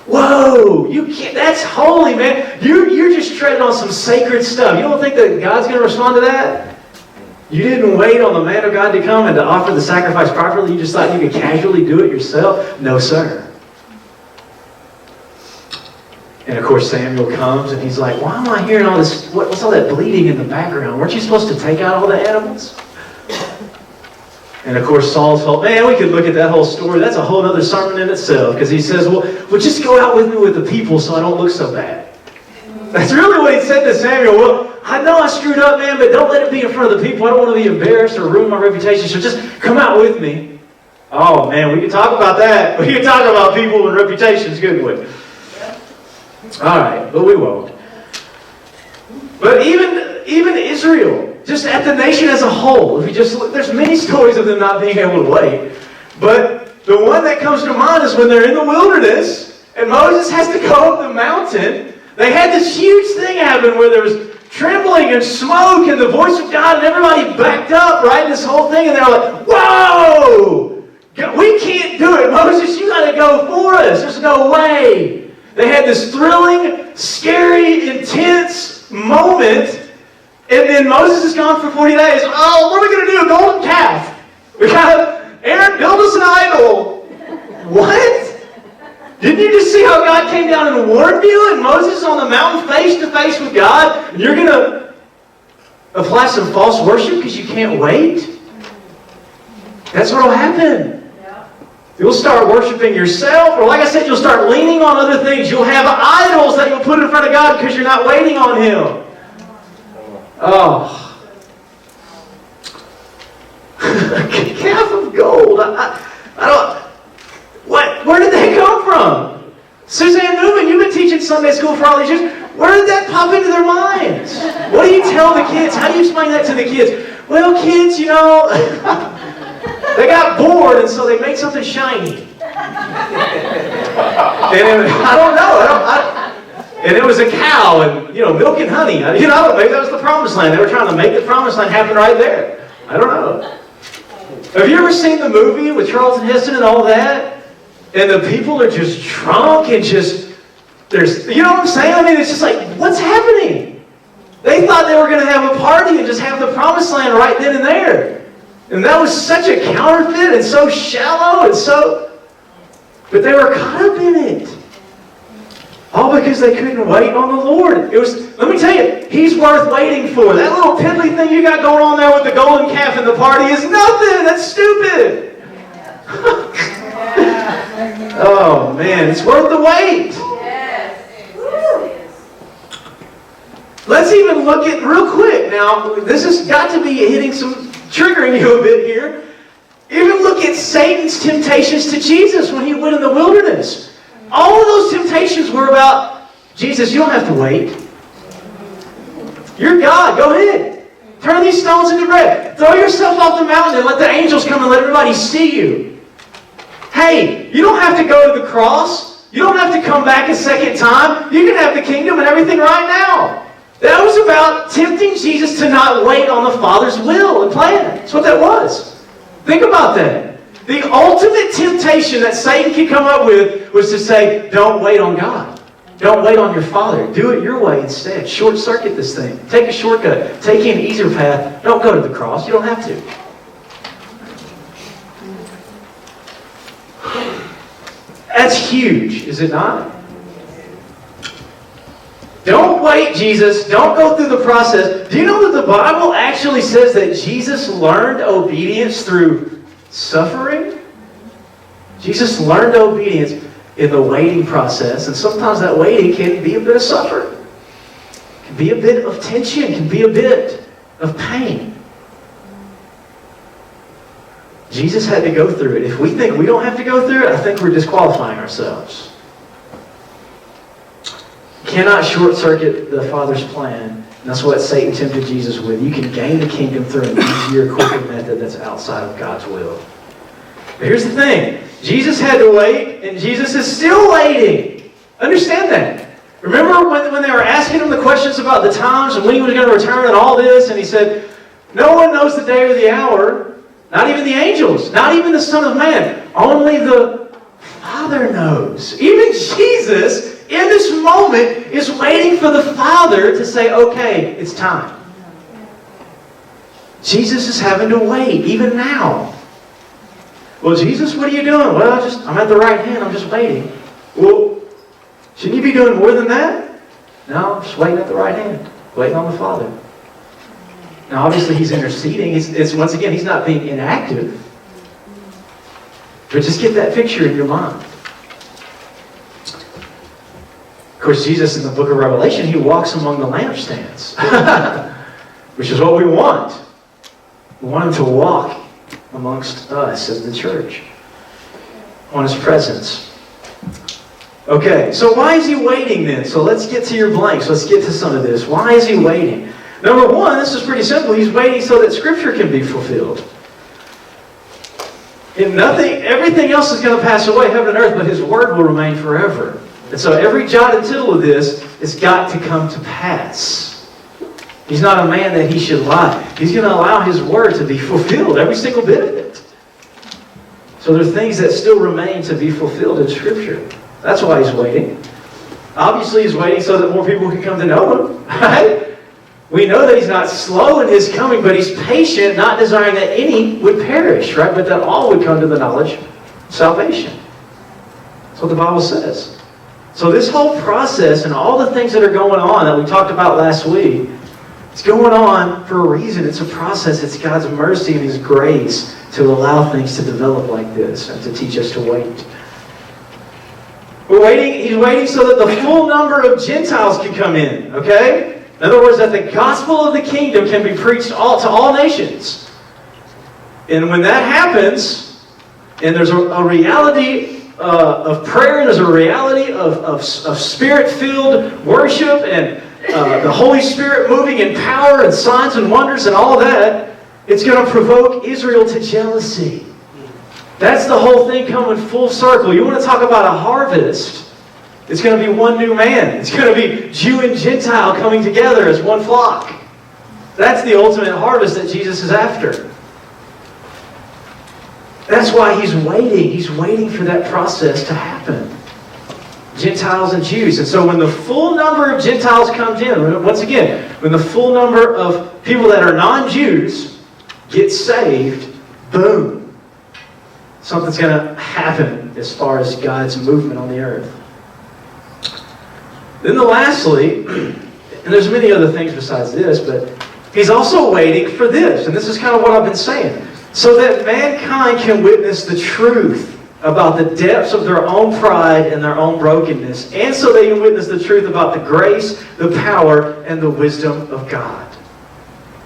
Whoa, you can't, that's holy, man. You're just treading on some sacred stuff. You don't think that God's going to respond to that? You didn't wait on the man of God to come and to offer the sacrifice properly. You just thought you could casually do it yourself? No, sir. And of course Samuel comes and he's like, why am I hearing all this? What's all that bleeding in the background? Weren't you supposed to take out all the animals? And of course Saul's thought, man, we could look at that whole story. That's a whole other sermon in itself. Because he says, well, just go out with me with the people so I don't look so bad. That's really what he said to Samuel. Well, I know I screwed up, man, but don't let it be in front of the people. I don't want to be embarrassed or ruin my reputation. So just come out with me. Oh, man, we can talk about that. We can talk about people and reputations, couldn't we? All right, but we won't. But even Israel, just at the nation as a whole, if you just look, there's many stories of them not being able to wait. But the one that comes to mind is when they're in the wilderness and Moses has to go up the mountain. They had this huge thing happen where there was trembling and smoke and the voice of God, and everybody backed up, right? This whole thing, and they're like, whoa! We can't do it. Moses, you got to go for us. There's no way. They had this thrilling, scary, intense moment, and then Moses is gone for 40 days. Oh, what are we going to do? A golden calf. We got to, Aaron, build us an idol. What? Didn't you just see how God came down and warned you? And Moses is on the mountain face to face with God. And you're going to apply some false worship because you can't wait? That's what will happen. You'll start worshiping yourself. Or like I said, you'll start leaning on other things. You'll have idols that you'll put in front of God because you're not waiting on Him. Oh. A calf of gold. I don't... What? Where did that come from? Suzanne Newman, you've been teaching Sunday school for all these years. Where did that pop into their minds? What do you tell the kids? How do you explain that to the kids? Well, kids, they got bored and so they made something shiny. And I don't know. And it was a cow and, milk and honey. Maybe that was the promised land. They were trying to make the promised land happen right there. I don't know. Have you ever seen the movie with Charlton Heston and all that? And the people are just drunk and just, you know what I'm saying? I mean, it's just like, what's happening? They thought they were going to have a party and just have the promised land right then and there. And that was such a counterfeit and so shallow and so... But they were caught up in it. All because they couldn't wait on the Lord. It was, let me tell you, He's worth waiting for. That little piddly thing you got going on there with the golden calf and the party is nothing. That's stupid. Oh man, it's worth the wait. Let's even look at real quick. Now, this has got to be triggering you a bit here. Even look at Satan's temptations to Jesus when He went in the wilderness. All of those temptations were about, Jesus, you don't have to wait. You're God. Go ahead. Turn these stones into bread. Throw yourself off the mountain and let the angels come and let everybody see you. Hey, you don't have to go to the cross. You don't have to come back a second time. You can have the kingdom and everything right now. That was about tempting Jesus to not wait on the Father's will and plan. That's what that was. Think about that. The ultimate temptation that Satan could come up with was to say, don't wait on God. Don't wait on your Father. Do it your way instead. Short circuit this thing. Take a shortcut. Take an easier path. Don't go to the cross. You don't have to. That's huge, is it not? Don't wait, Jesus. Don't go through the process. Do you know that the Bible actually says that Jesus learned obedience through suffering? Jesus learned obedience in the waiting process. And sometimes that waiting can be a bit of suffering. It can be a bit of tension. It can be a bit of pain. Jesus had to go through it. If we think we don't have to go through it, I think we're disqualifying ourselves. You cannot short-circuit the Father's plan. And that's what Satan tempted Jesus with. You can gain the kingdom through an easier, quicker method that's outside of God's will. But here's the thing. Jesus had to wait, and Jesus is still waiting. Understand that. Remember when they were asking Him the questions about the times and when He was going to return and all this, and He said, no one knows the day or the hour, not even the angels, not even the Son of Man. Only the Father knows. Even Jesus, in this moment, is waiting for the Father to say, okay, it's time. Jesus is having to wait, even now. Well, Jesus, what are you doing? Well, I'm at the right hand. I'm just waiting. Well, shouldn't you be doing more than that? No, I'm just waiting at the right hand. Waiting on the Father. Now, obviously, He's interceding. It's once again, He's not being inactive. But just get that picture in your mind. Of course, Jesus in the book of Revelation, He walks among the lampstands. Which is what we want. We want Him to walk amongst us as the church. On His presence. Okay, so why is He waiting then? So let's get to your blanks. Let's get to some of this. Why is He waiting? Number one, this is pretty simple. He's waiting so that Scripture can be fulfilled. And everything else is going to pass away, heaven and earth, but His Word will remain forever. And so every jot and tittle of this has got to come to pass. He's not a man that He should lie. He's going to allow His Word to be fulfilled, every single bit of it. So there are things that still remain to be fulfilled in Scripture. That's why He's waiting. Obviously, He's waiting so that more people can come to know Him, right? We know that He's not slow in His coming, but He's patient, not desiring that any would perish, right? But that all would come to the knowledge of salvation. That's what the Bible says. So this whole process and all the things that are going on that we talked about last week, it's going on for a reason. It's a process. It's God's mercy and His grace to allow things to develop like this and to teach us to wait. He's waiting so that the full number of Gentiles can come in, okay? In other words, that the gospel of the kingdom can be preached to all nations. And when that happens, and there's a reality of prayer, there's a reality of Spirit-filled worship, and the Holy Spirit moving in power and signs and wonders and all of that, it's going to provoke Israel to jealousy. That's the whole thing coming full circle. You want to talk about a harvest? It's going to be one new man. It's going to be Jew and Gentile coming together as one flock. That's the ultimate harvest that Jesus is after. That's why he's waiting. He's waiting for that process to happen. Gentiles and Jews. And so when the full number of Gentiles comes in, once again, when the full number of people that are non-Jews get saved, boom. Something's going to happen as far as God's movement on the earth. Then lastly, and there's many other things besides this, but he's also waiting for this. And this is kind of what I've been saying. So that mankind can witness the truth about the depths of their own pride and their own brokenness. And so they can witness the truth about the grace, the power, and the wisdom of God.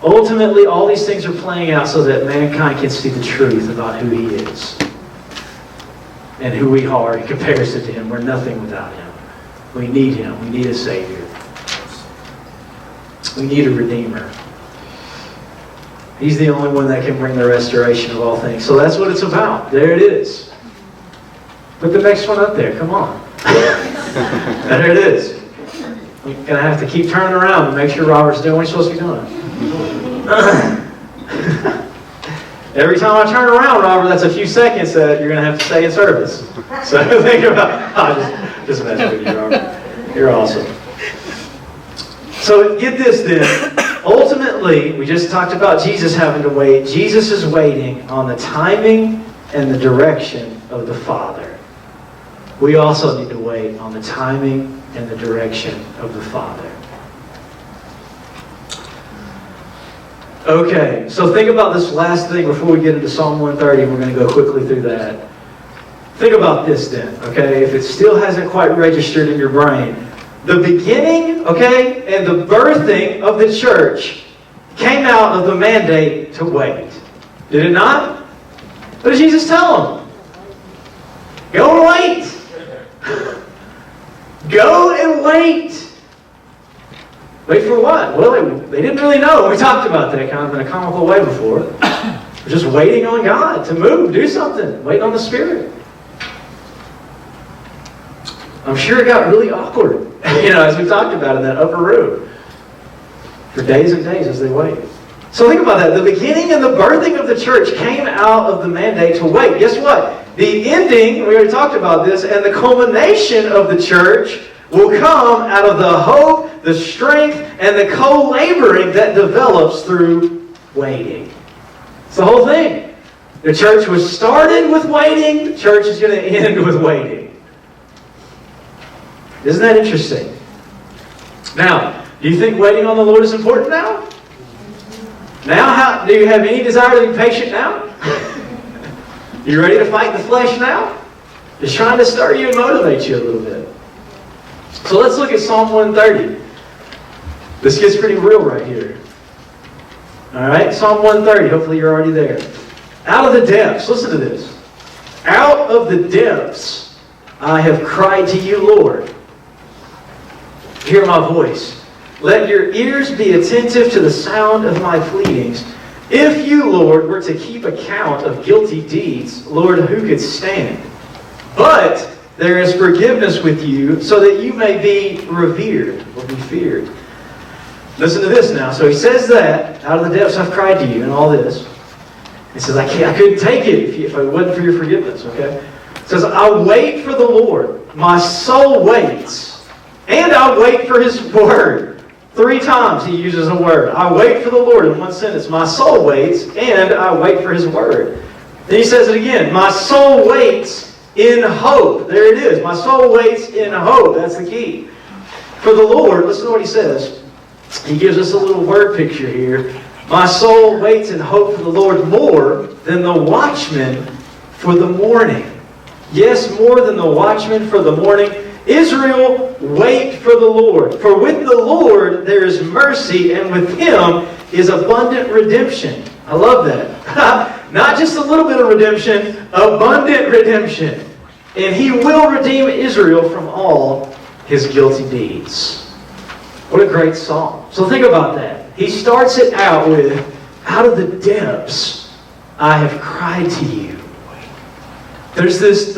Ultimately, all these things are playing out so that mankind can see the truth about who He is. And who we are in comparison to Him. We're nothing without Him. We need Him. We need a Savior. We need a Redeemer. He's the only one that can bring the restoration of all things. So that's what it's about. There it is. Put the next one up there. Come on. There it is. I'm going to have to keep turning around to make sure Robert's doing what he's supposed to be doing. Every time I turn around, Robert, that's a few seconds that you're going to have to stay in service. So think about just messing with you, Robert. You're awesome. So get this then. Ultimately, we just talked about Jesus having to wait. Jesus is waiting on the timing and the direction of the Father. We also need to wait on the timing and the direction of the Father. Okay, so think about this last thing before we get into Psalm 130. We're going to go quickly through that. Think about this then, okay? If it still hasn't quite registered in your brain. The beginning, okay, and the birthing of the church came out of the mandate to wait. Did it not? What did Jesus tell them? Go and wait. Go and wait. Wait for what? Well, they didn't really know. We talked about that kind of in a comical way before. We're just waiting on God to move, do something. Waiting on the Spirit. I'm sure it got really awkward, as we talked about in that upper room. For days and days as they waited. So think about that. The beginning and the birthing of the church came out of the mandate to wait. Guess what? The ending, we already talked about this, and the culmination of the church will come out of the hope, the strength, and the co-laboring that develops through waiting. It's the whole thing. The church was started with waiting. The church is going to end with waiting. Isn't that interesting? Now, do you think waiting on the Lord is important now? Now, do you have any desire to be patient now? You ready to fight the flesh now? Just trying to stir you and motivate you a little bit. So let's look at Psalm 130. This gets pretty real right here. Alright, Psalm 130. Hopefully you're already there. Out of the depths, listen to this. Out of the depths I have cried to you, Lord. Hear my voice. Let your ears be attentive to the sound of my pleadings. If you, Lord, were to keep account of guilty deeds, Lord, who could stand? But there is forgiveness with you, so that you may be revered or be feared. Listen to this now. So he says that, out of the depths I've cried to you, and all this. He says, I couldn't take it if it wasn't for your forgiveness, okay? It says, I wait for the Lord. My soul waits. And I wait for His word. 3 times he uses a word. I wait for the Lord in one sentence. My soul waits, and I wait for His word. Then he says it again. My soul waits in hope. There it is. My soul waits in hope. That's the key. For the Lord, listen to what he says. He gives us a little word picture here. My soul waits in hope for the Lord more than the watchman for the morning. Yes, more than the watchman for the morning. Israel, wait for the Lord. For with the Lord there is mercy, and with Him is abundant redemption. I love that. Not just a little bit of redemption, abundant redemption. And He will redeem Israel from all his guilty deeds. What a great psalm. So think about that. He starts it out with, out of the depths I have cried to you. There's this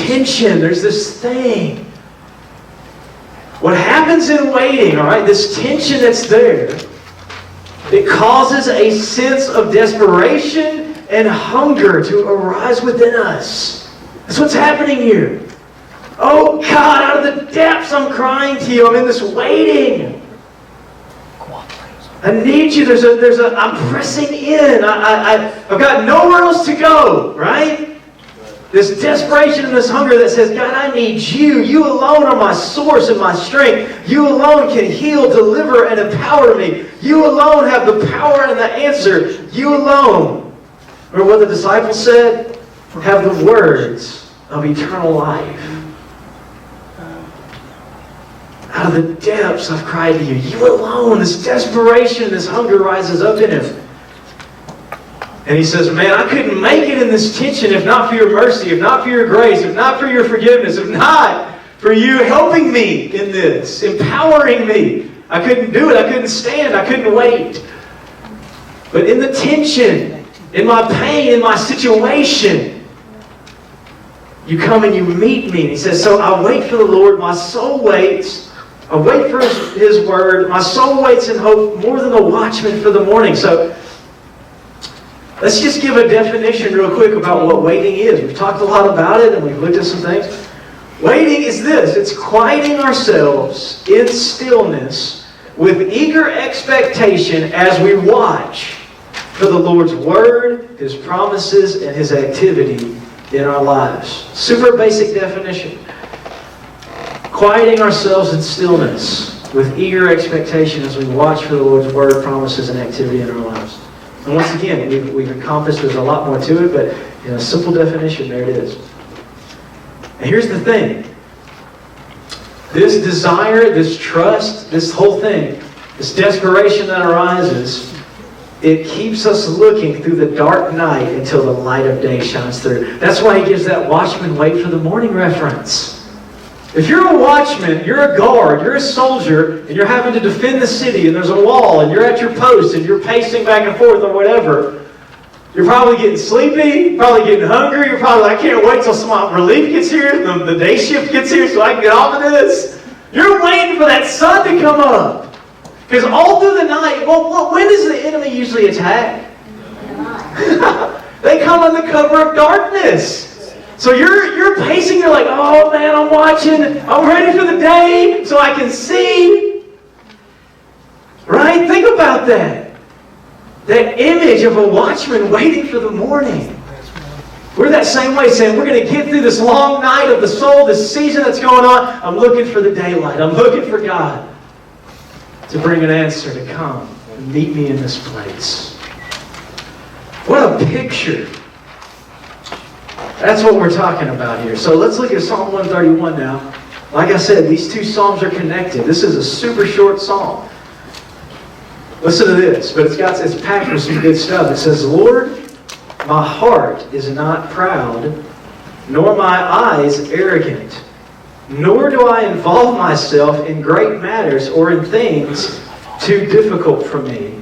tension, there's this thing. What happens in waiting, all right, this tension that's there, it causes a sense of desperation and hunger to arise within us. That's what's happening here. Oh God, out of the depths I'm crying to you. I'm in this waiting. I need you. I'm pressing in. I've got nowhere else to go, right? This desperation and this hunger that says, God, I need you. You alone are my source and my strength. You alone can heal, deliver, and empower me. You alone have the power and the answer. You alone, or what the disciples said, have the words of eternal life. Out of the depths I've cried to you. You alone, this desperation, this hunger rises up in him. And he says, man, I couldn't make it in this tension if not for your mercy, if not for your grace, if not for your forgiveness, if not for you helping me in this, empowering me. I couldn't do it. I couldn't stand. I couldn't wait. But in the tension, in my pain, in my situation, you come and you meet me. And he says, so I wait for the Lord. My soul waits. I wait for His word. My soul waits in hope more than the watchman for the morning. So let's just give a definition real quick about what waiting is. We've talked a lot about it and we've looked at some things. Waiting is this. It's quieting ourselves in stillness with eager expectation as we watch for the Lord's word, His promises, and His activity in our lives. Super basic definition. Quieting ourselves in stillness with eager expectation as we watch for the Lord's word, promises, and activity in our lives. And once again, we've encompassed, there's a lot more to it, but in a simple definition, there it is. And here's the thing. This desire, this trust, this whole thing, this desperation that arises, it keeps us looking through the dark night until the light of day shines through. That's why he gives that watchman wait for the morning reference. If you're a watchman, you're a guard, you're a soldier, and you're having to defend the city, and there's a wall, and you're at your post, and you're pacing back and forth or whatever, you're probably getting sleepy, probably getting hungry, you're probably like, I can't wait till some relief gets here, the day shift gets here so I can get off of this. You're waiting for that sun to come up. Because all through the night, when does the enemy usually attack? They come on the cover of darkness. So you're pacing, you're like, oh man, I'm watching, I'm ready for the day so I can see. Right? Think about that. That image of a watchman waiting for the morning. We're that same way, saying we're going to get through this long night of the soul, this season that's going on. I'm looking for the daylight. I'm looking for God to bring an answer, to come and meet me in this place. What a picture. That's what we're talking about here. So let's look at Psalm 131 now. Like I said, these two psalms are connected. This is a super short psalm. Listen to this, but it's packed with some good stuff. It says, Lord, my heart is not proud, nor my eyes arrogant, nor do I involve myself in great matters or in things too difficult for me.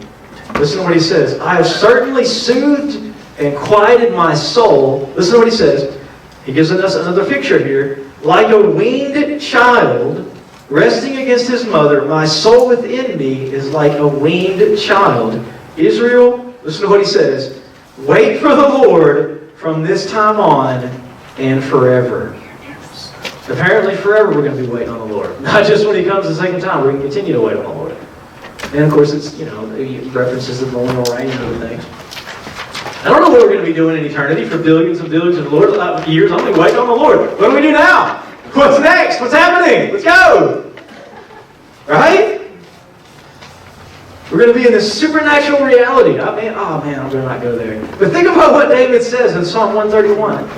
Listen to what he says. I have certainly soothed and quieted my soul. Listen to what he says. He gives us another picture here. Like a weaned child resting against his mother, my soul within me is like a weaned child. Israel, listen to what he says. Wait for the Lord from this time on and forever. Apparently forever we're going to be waiting on the Lord. Not just when He comes the second time. We're going to continue to wait on the Lord. And of course it's, it references the millennial reign and other things. I don't know what we're going to be doing in eternity for billions and billions of years. I'm going to wait on the Lord. What do we do now? What's next? What's happening? Let's go. Right? We're going to be in this supernatural reality. I'm going to not go there. But think about what David says in Psalm 131.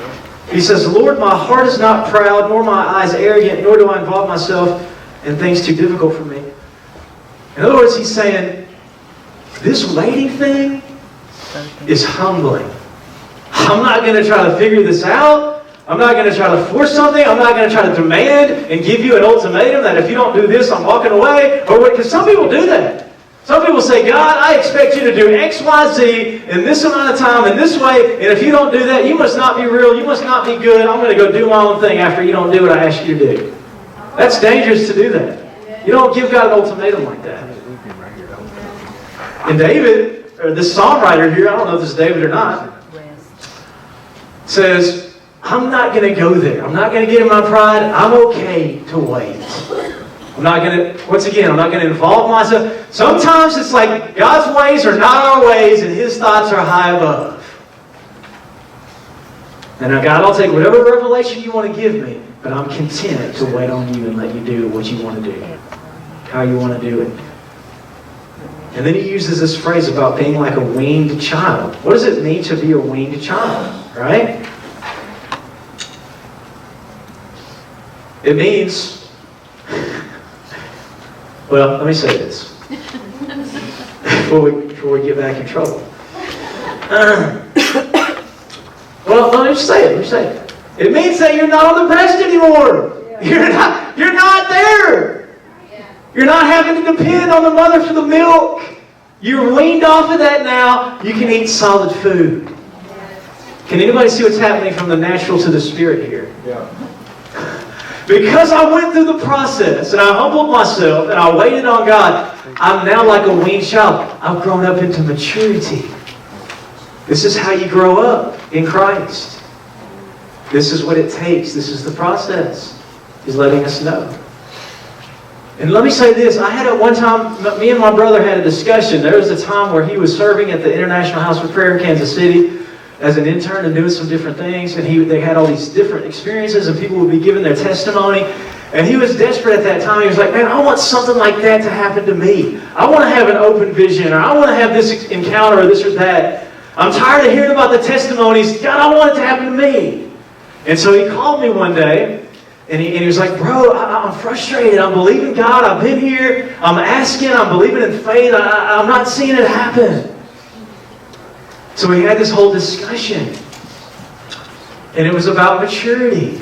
He says, Lord, my heart is not proud, nor my eyes arrogant, nor do I involve myself in things too difficult for me. In other words, he's saying, this waiting thing is humbling. I'm not going to try to figure this out. I'm not going to try to force something. I'm not going to try to demand and give you an ultimatum that if you don't do this, I'm walking away. Or because some people do that. Some people say, God, I expect you to do X, Y, Z in this amount of time, in this way, and if you don't do that, you must not be real, you must not be good, I'm going to go do my own thing after you don't do what I ask you to do. That's dangerous to do that. You don't give God an ultimatum like that. And David, or this psalm writer here, I don't know if this is David or not, says, I'm not going to go there. I'm not going to get in my pride. I'm okay to wait. I'm not going to, once again, I'm not going to involve myself. Sometimes it's like God's ways are not our ways and His thoughts are high above. And now, God, I'll take whatever revelation you want to give me, but I'm content to wait on you and let you do what you want to do, how you want to do it. And then He uses this phrase about being like a weaned child. What does it mean to be a weaned child, right? It means, well, let me say this before we get back in trouble. Well, let me just say it. It means that you're not on the breast anymore. You're not there. You're not having to depend on the mother for the milk. You're weaned off of that now. You can eat solid food. Can anybody see what's happening from the natural to the spirit here? Yeah. Because I went through the process and I humbled myself and I waited on God, I'm now like a weaned child. I've grown up into maturity. This is how you grow up in Christ. This is what it takes. This is the process. He's letting us know. And let me say this. I had at one time, me and my brother had a discussion. There was a time where he was serving at the International House of Prayer in Kansas City as an intern and doing some different things. And they had all these different experiences and people would be giving their testimony. And he was desperate at that time. He was like, man, I want something like that to happen to me. I want to have an open vision, or I want to have this encounter or this or that. I'm tired of hearing about the testimonies. God, I want it to happen to me. And so he called me one day, and he was like, bro, I'm frustrated. I'm believing God. I've been here. I'm asking. I'm believing in faith. I'm not seeing it happen. So we had this whole discussion. And it was about maturity.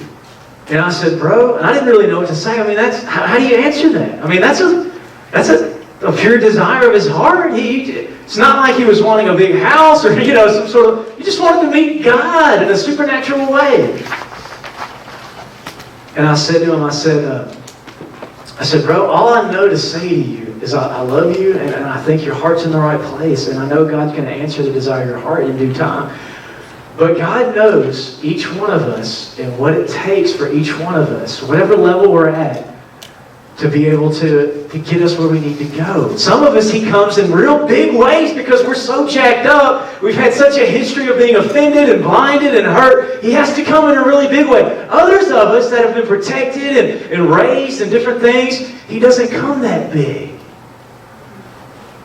And I said, bro, and I didn't really know what to say. I mean, how do you answer that? I mean, that's a pure desire of his heart. It's not like he was wanting a big house or, some sort of... He just wanted to meet God in a supernatural way. And I said to him, I said, bro, all I know to say to you is I love you and I think your heart's in the right place. And I know God's going to answer the desire of your heart in due time. But God knows each one of us and what it takes for each one of us, whatever level we're at, to be able to get us where we need to go. Some of us, He comes in real big ways because we're so jacked up. We've had such a history of being offended and blinded and hurt. He has to come in a really big way. Others of us that have been protected and raised and different things, He doesn't come that big.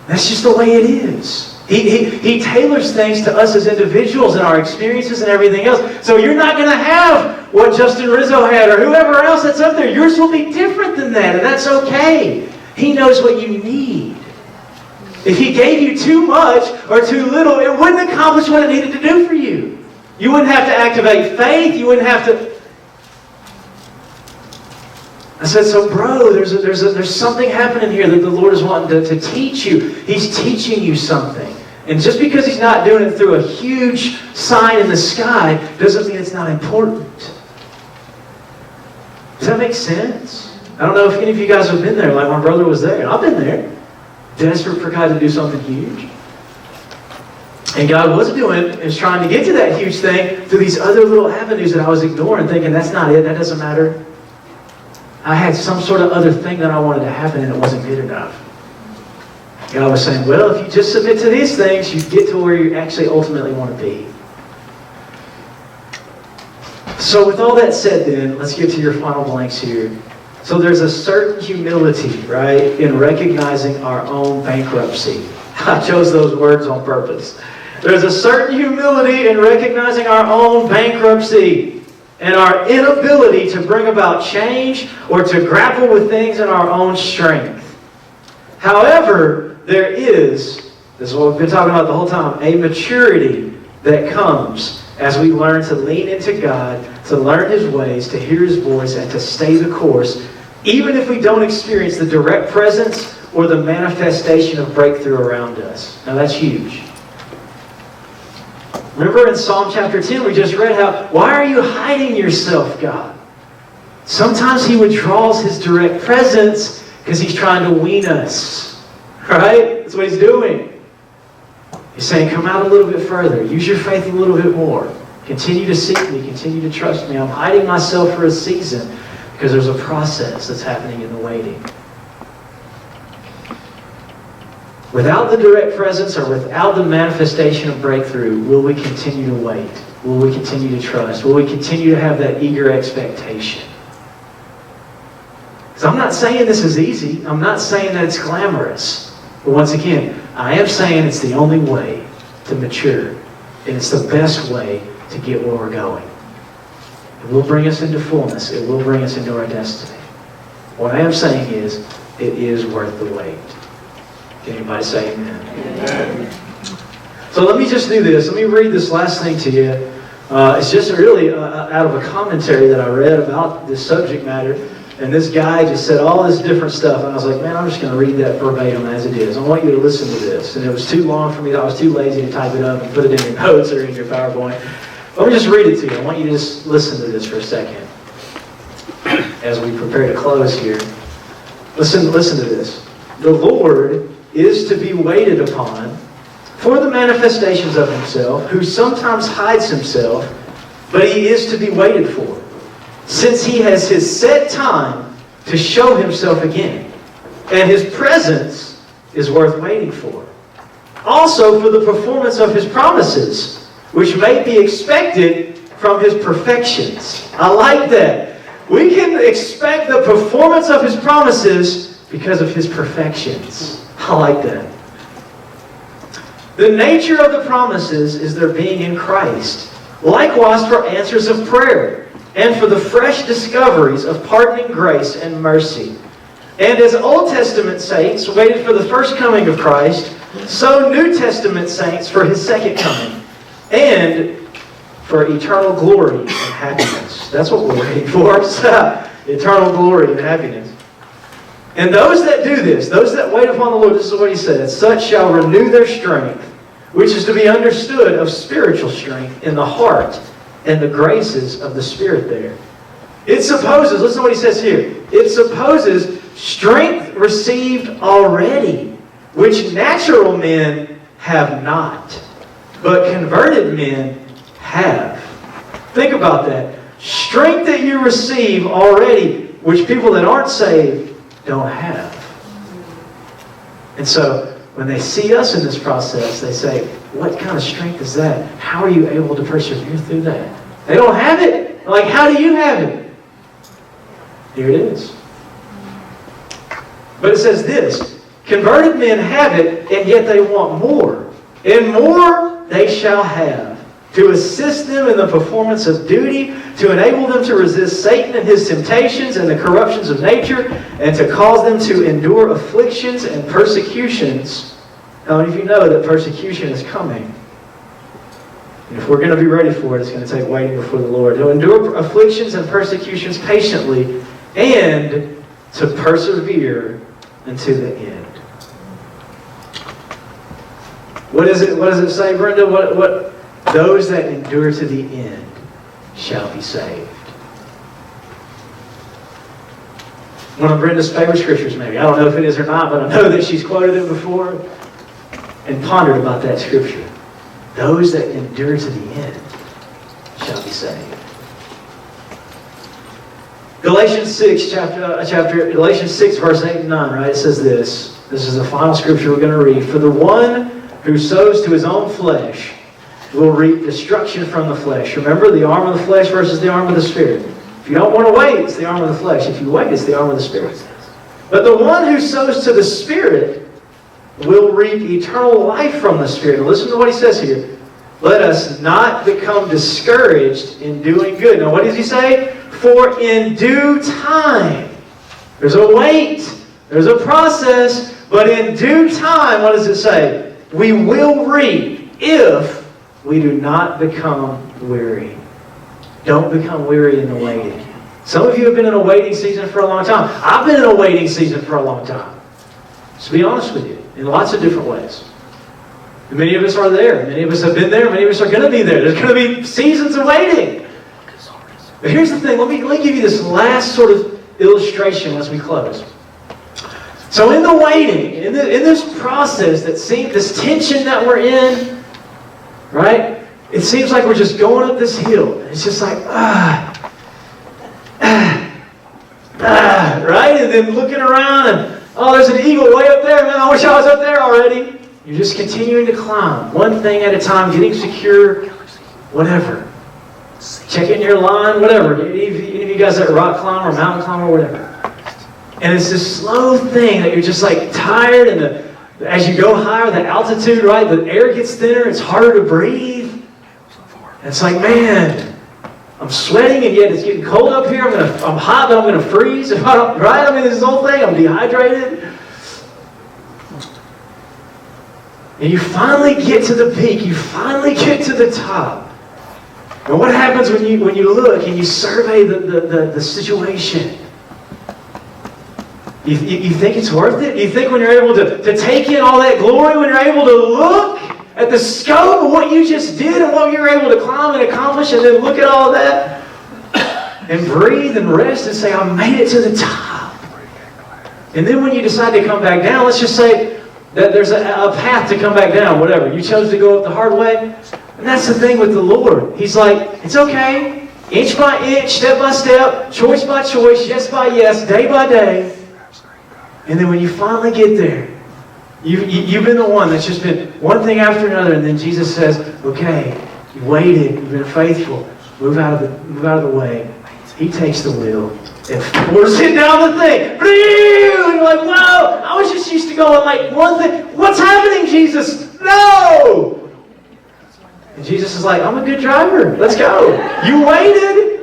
That's just the way it is. He tailors things to us as individuals and our experiences and everything else. So you're not going to have what Justin Rizzo had or whoever else that's up there. Yours will be different than that, and that's okay. He knows what you need. If He gave you too much or too little, it wouldn't accomplish what it needed to do for you. You wouldn't have to activate faith. You wouldn't have to... I said, so bro, there's something happening here that the Lord is wanting to teach you. He's teaching you something. And just because He's not doing it through a huge sign in the sky doesn't mean it's not important. Does that make sense? I don't know if any of you guys have been there, like my brother was there. I've been there. Desperate for God to do something huge. And God was trying to get to that huge thing through these other little avenues that I was ignoring, thinking that's not it, that doesn't matter. I had some sort of other thing that I wanted to happen and it wasn't good enough. God was saying, well, if you just submit to these things, you get to where you actually ultimately want to be. So with all that said then, let's get to your final blanks here. So there's a certain humility, right, in recognizing our own bankruptcy. I chose those words on purpose. There's a certain humility in recognizing our own bankruptcy and our inability to bring about change or to grapple with things in our own strength. However, there is, this is what we've been talking about the whole time, a maturity that comes as we learn to lean into God, to learn His ways, to hear His voice, and to stay the course, even if we don't experience the direct presence or the manifestation of breakthrough around us. Now that's huge. Remember in Psalm chapter 10, we just read how, why are you hiding yourself, God? Sometimes He withdraws His direct presence because He's trying to wean us. Right? That's what He's doing. He's saying, come out a little bit further. Use your faith a little bit more. Continue to seek me. Continue to trust me. I'm hiding myself for a season because there's a process that's happening in the waiting. Without the direct presence or without the manifestation of breakthrough, will we continue to wait? Will we continue to trust? Will we continue to have that eager expectation? Because I'm not saying this is easy. I'm not saying that it's glamorous. But once again, I am saying it's the only way to mature. And it's the best way to get where we're going. It will bring us into fullness. It will bring us into our destiny. What I am saying is, it is worth the wait. Can anybody say amen? Amen. So let me just do this. Let me read this last thing to you. It's just really out of a commentary that I read about this subject matter. And this guy just said all this different stuff. And I was like, man, I'm just going to read that verbatim as it is. I want you to listen to this. And it was too long for me. I was too lazy to type it up and put it in your notes or in your PowerPoint. Let me just read it to you. I want you to just listen to this for a second as we prepare to close here. Listen to this. The Lord is to be waited upon for the manifestations of himself, who sometimes hides himself, but he is to be waited for, since he has his set time to show himself again, and his presence is worth waiting for. Also for the performance of his promises, which may be expected from his perfections. I like that. We can expect the performance of his promises because of his perfections. I like that. The nature of the promises is their being in Christ. Likewise for answers of prayer, and for the fresh discoveries of pardoning grace and mercy. And as Old Testament saints waited for the first coming of Christ, so New Testament saints for his second coming, and for eternal glory and happiness. That's what we're waiting for. Eternal glory and happiness. And those that do this, those that wait upon the Lord, this is what he said, such shall renew their strength, which is to be understood of spiritual strength in the heart and the graces of the Spirit there. It supposes, listen to what he says here, it supposes strength received already, which natural men have not, but converted men have. Think about that. Strength that you receive already, which people that aren't saved don't have. And so, when they see us in this process, they say, what kind of strength is that? How are you able to persevere through that? They don't have it. They're like, how do you have it? Here it is. But it says this, converted men have it, and yet they want more. And more they shall have, to assist them in the performance of duty, to enable them to resist Satan and his temptations and the corruptions of nature, and to cause them to endure afflictions and persecutions. How many of you know that persecution is coming? And if we're going to be ready for it, it's going to take waiting before the Lord. To endure afflictions and persecutions patiently, and to persevere unto the end. What does it say, Brenda? What those that endure to the end shall be saved. One of Brenda's favorite scriptures, maybe. I don't know if it is or not, but I know that she's quoted it before and pondered about that scripture. Those that endure to the end shall be saved. Galatians 6, Galatians 6, verse 8 and 9, right? It says this. This is the final scripture we're going to read. For the one who sows to his own flesh will reap destruction from the flesh. Remember, the arm of the flesh versus the arm of the Spirit. If you don't want to wait, it's the arm of the flesh. If you wait, it's the arm of the Spirit. But the one who sows to the Spirit will reap eternal life from the Spirit. And listen to what he says here. Let us not become discouraged in doing good. Now, what does he say? For in due time. There's a wait. There's a process. But in due time, what does it say? We will reap if we do not become weary. Don't become weary in the waiting. Some of you have been in a waiting season for a long time. I've been in a waiting season for a long time. To be honest with you, in lots of different ways. And many of us are there. Many of us have been there. Many of us are going to be there. There's going to be seasons of waiting. But here's the thing. Let me give you this last sort of illustration as we close. So in the waiting, in this process that seems, this tension that we're in, right? it seems like we're just going up this hill. It's just like, right? And then looking around and, oh, there's an eagle way up there. Man, I wish I was up there already. You're just continuing to climb, one thing at a time, getting secure, whatever. Checking your line, whatever. Any of you guys that rock climb or mountain climb or whatever. And it's this slow thing that you're just like tired, and as you go higher, the altitude, right? The air gets thinner, it's harder to breathe. And it's like, man, I'm sweating, and yet it's getting cold up here. I'm hot, but I'm going to freeze if I don't, right? I mean, this whole thing, I'm dehydrated. And you finally get to the peak. You finally get to the top. And what happens when you look and you survey the situation? You think it's worth it? You think when you're able to take in all that glory, when you're able to look at the scope of what you just did and what you were able to climb and accomplish, and then look at all that and breathe and rest and say, I made it to the top. And then when you decide to come back down, let's just say that there's a path to come back down, whatever. You chose to go up the hard way. And that's the thing with the Lord. He's like, it's okay. Inch by inch, step by step, choice by choice, yes by yes, day by day. And then when you finally get there, you've been the one that's just been one thing after another, and then Jesus says, okay, you waited, you've been faithful, move out of the way. He takes the wheel and forces it down the thing. And you're like, whoa, I was just used to going like one thing. What's happening, Jesus? No! And Jesus is like, I'm a good driver. Let's go. You waited.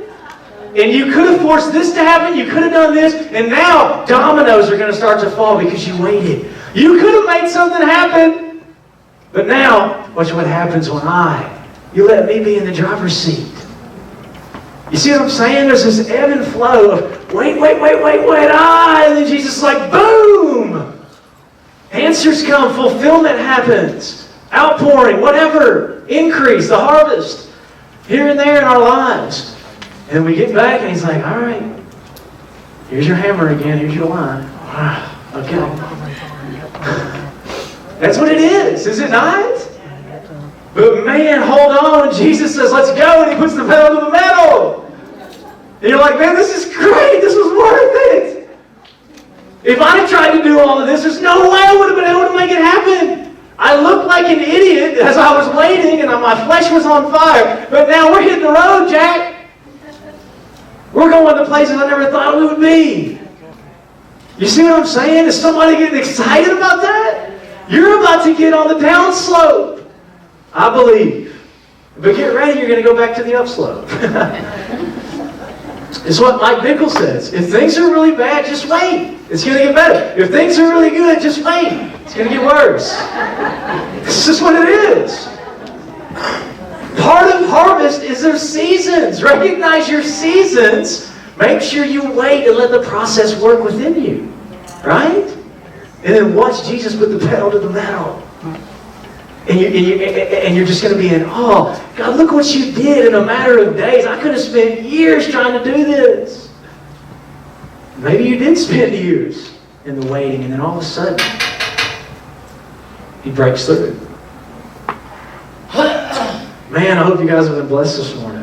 And you could have forced this to happen. You could have done this. And now dominoes are going to start to fall because you waited. You could have made something happen. But now, watch what happens when you let me be in the driver's seat. You see what I'm saying? There's this ebb and flow of wait. And then Jesus is like, boom! Answers come. Fulfillment happens. Outpouring, whatever. Increase, the harvest. Here and there in our lives. And we get back and he's like, all right. Here's your hammer again. Here's your line. Okay. That's what it is it not? But man, hold on. Jesus says, let's go. And he puts the pedal to the metal. And you're like, man, this is great. This was worth it. If I had tried to do all of this, there's no way I would have been able to make it happen. I looked like an idiot as I was waiting, and my flesh was on fire. But now we're hitting the road, Jack. We're going to places I never thought we would be. You see what I'm saying? Is somebody getting excited about that? You're about to get on the downslope. I believe. But get ready, you're going to go back to the upslope. It's what Mike Bickle says. If things are really bad, just wait. It's going to get better. If things are really good, just wait. It's going to get worse. This is what it is. Part of harvest is their seasons. Recognize your seasons. Make sure you wait and let the process work within you. Right? And then watch Jesus put the pedal to the metal. And you're just going to be in awe. God, look what you did in a matter of days. I could have spent years trying to do this. Maybe you did spend years in the waiting, and then all of a sudden, He breaks through. Man, I hope you guys have been blessed this morning.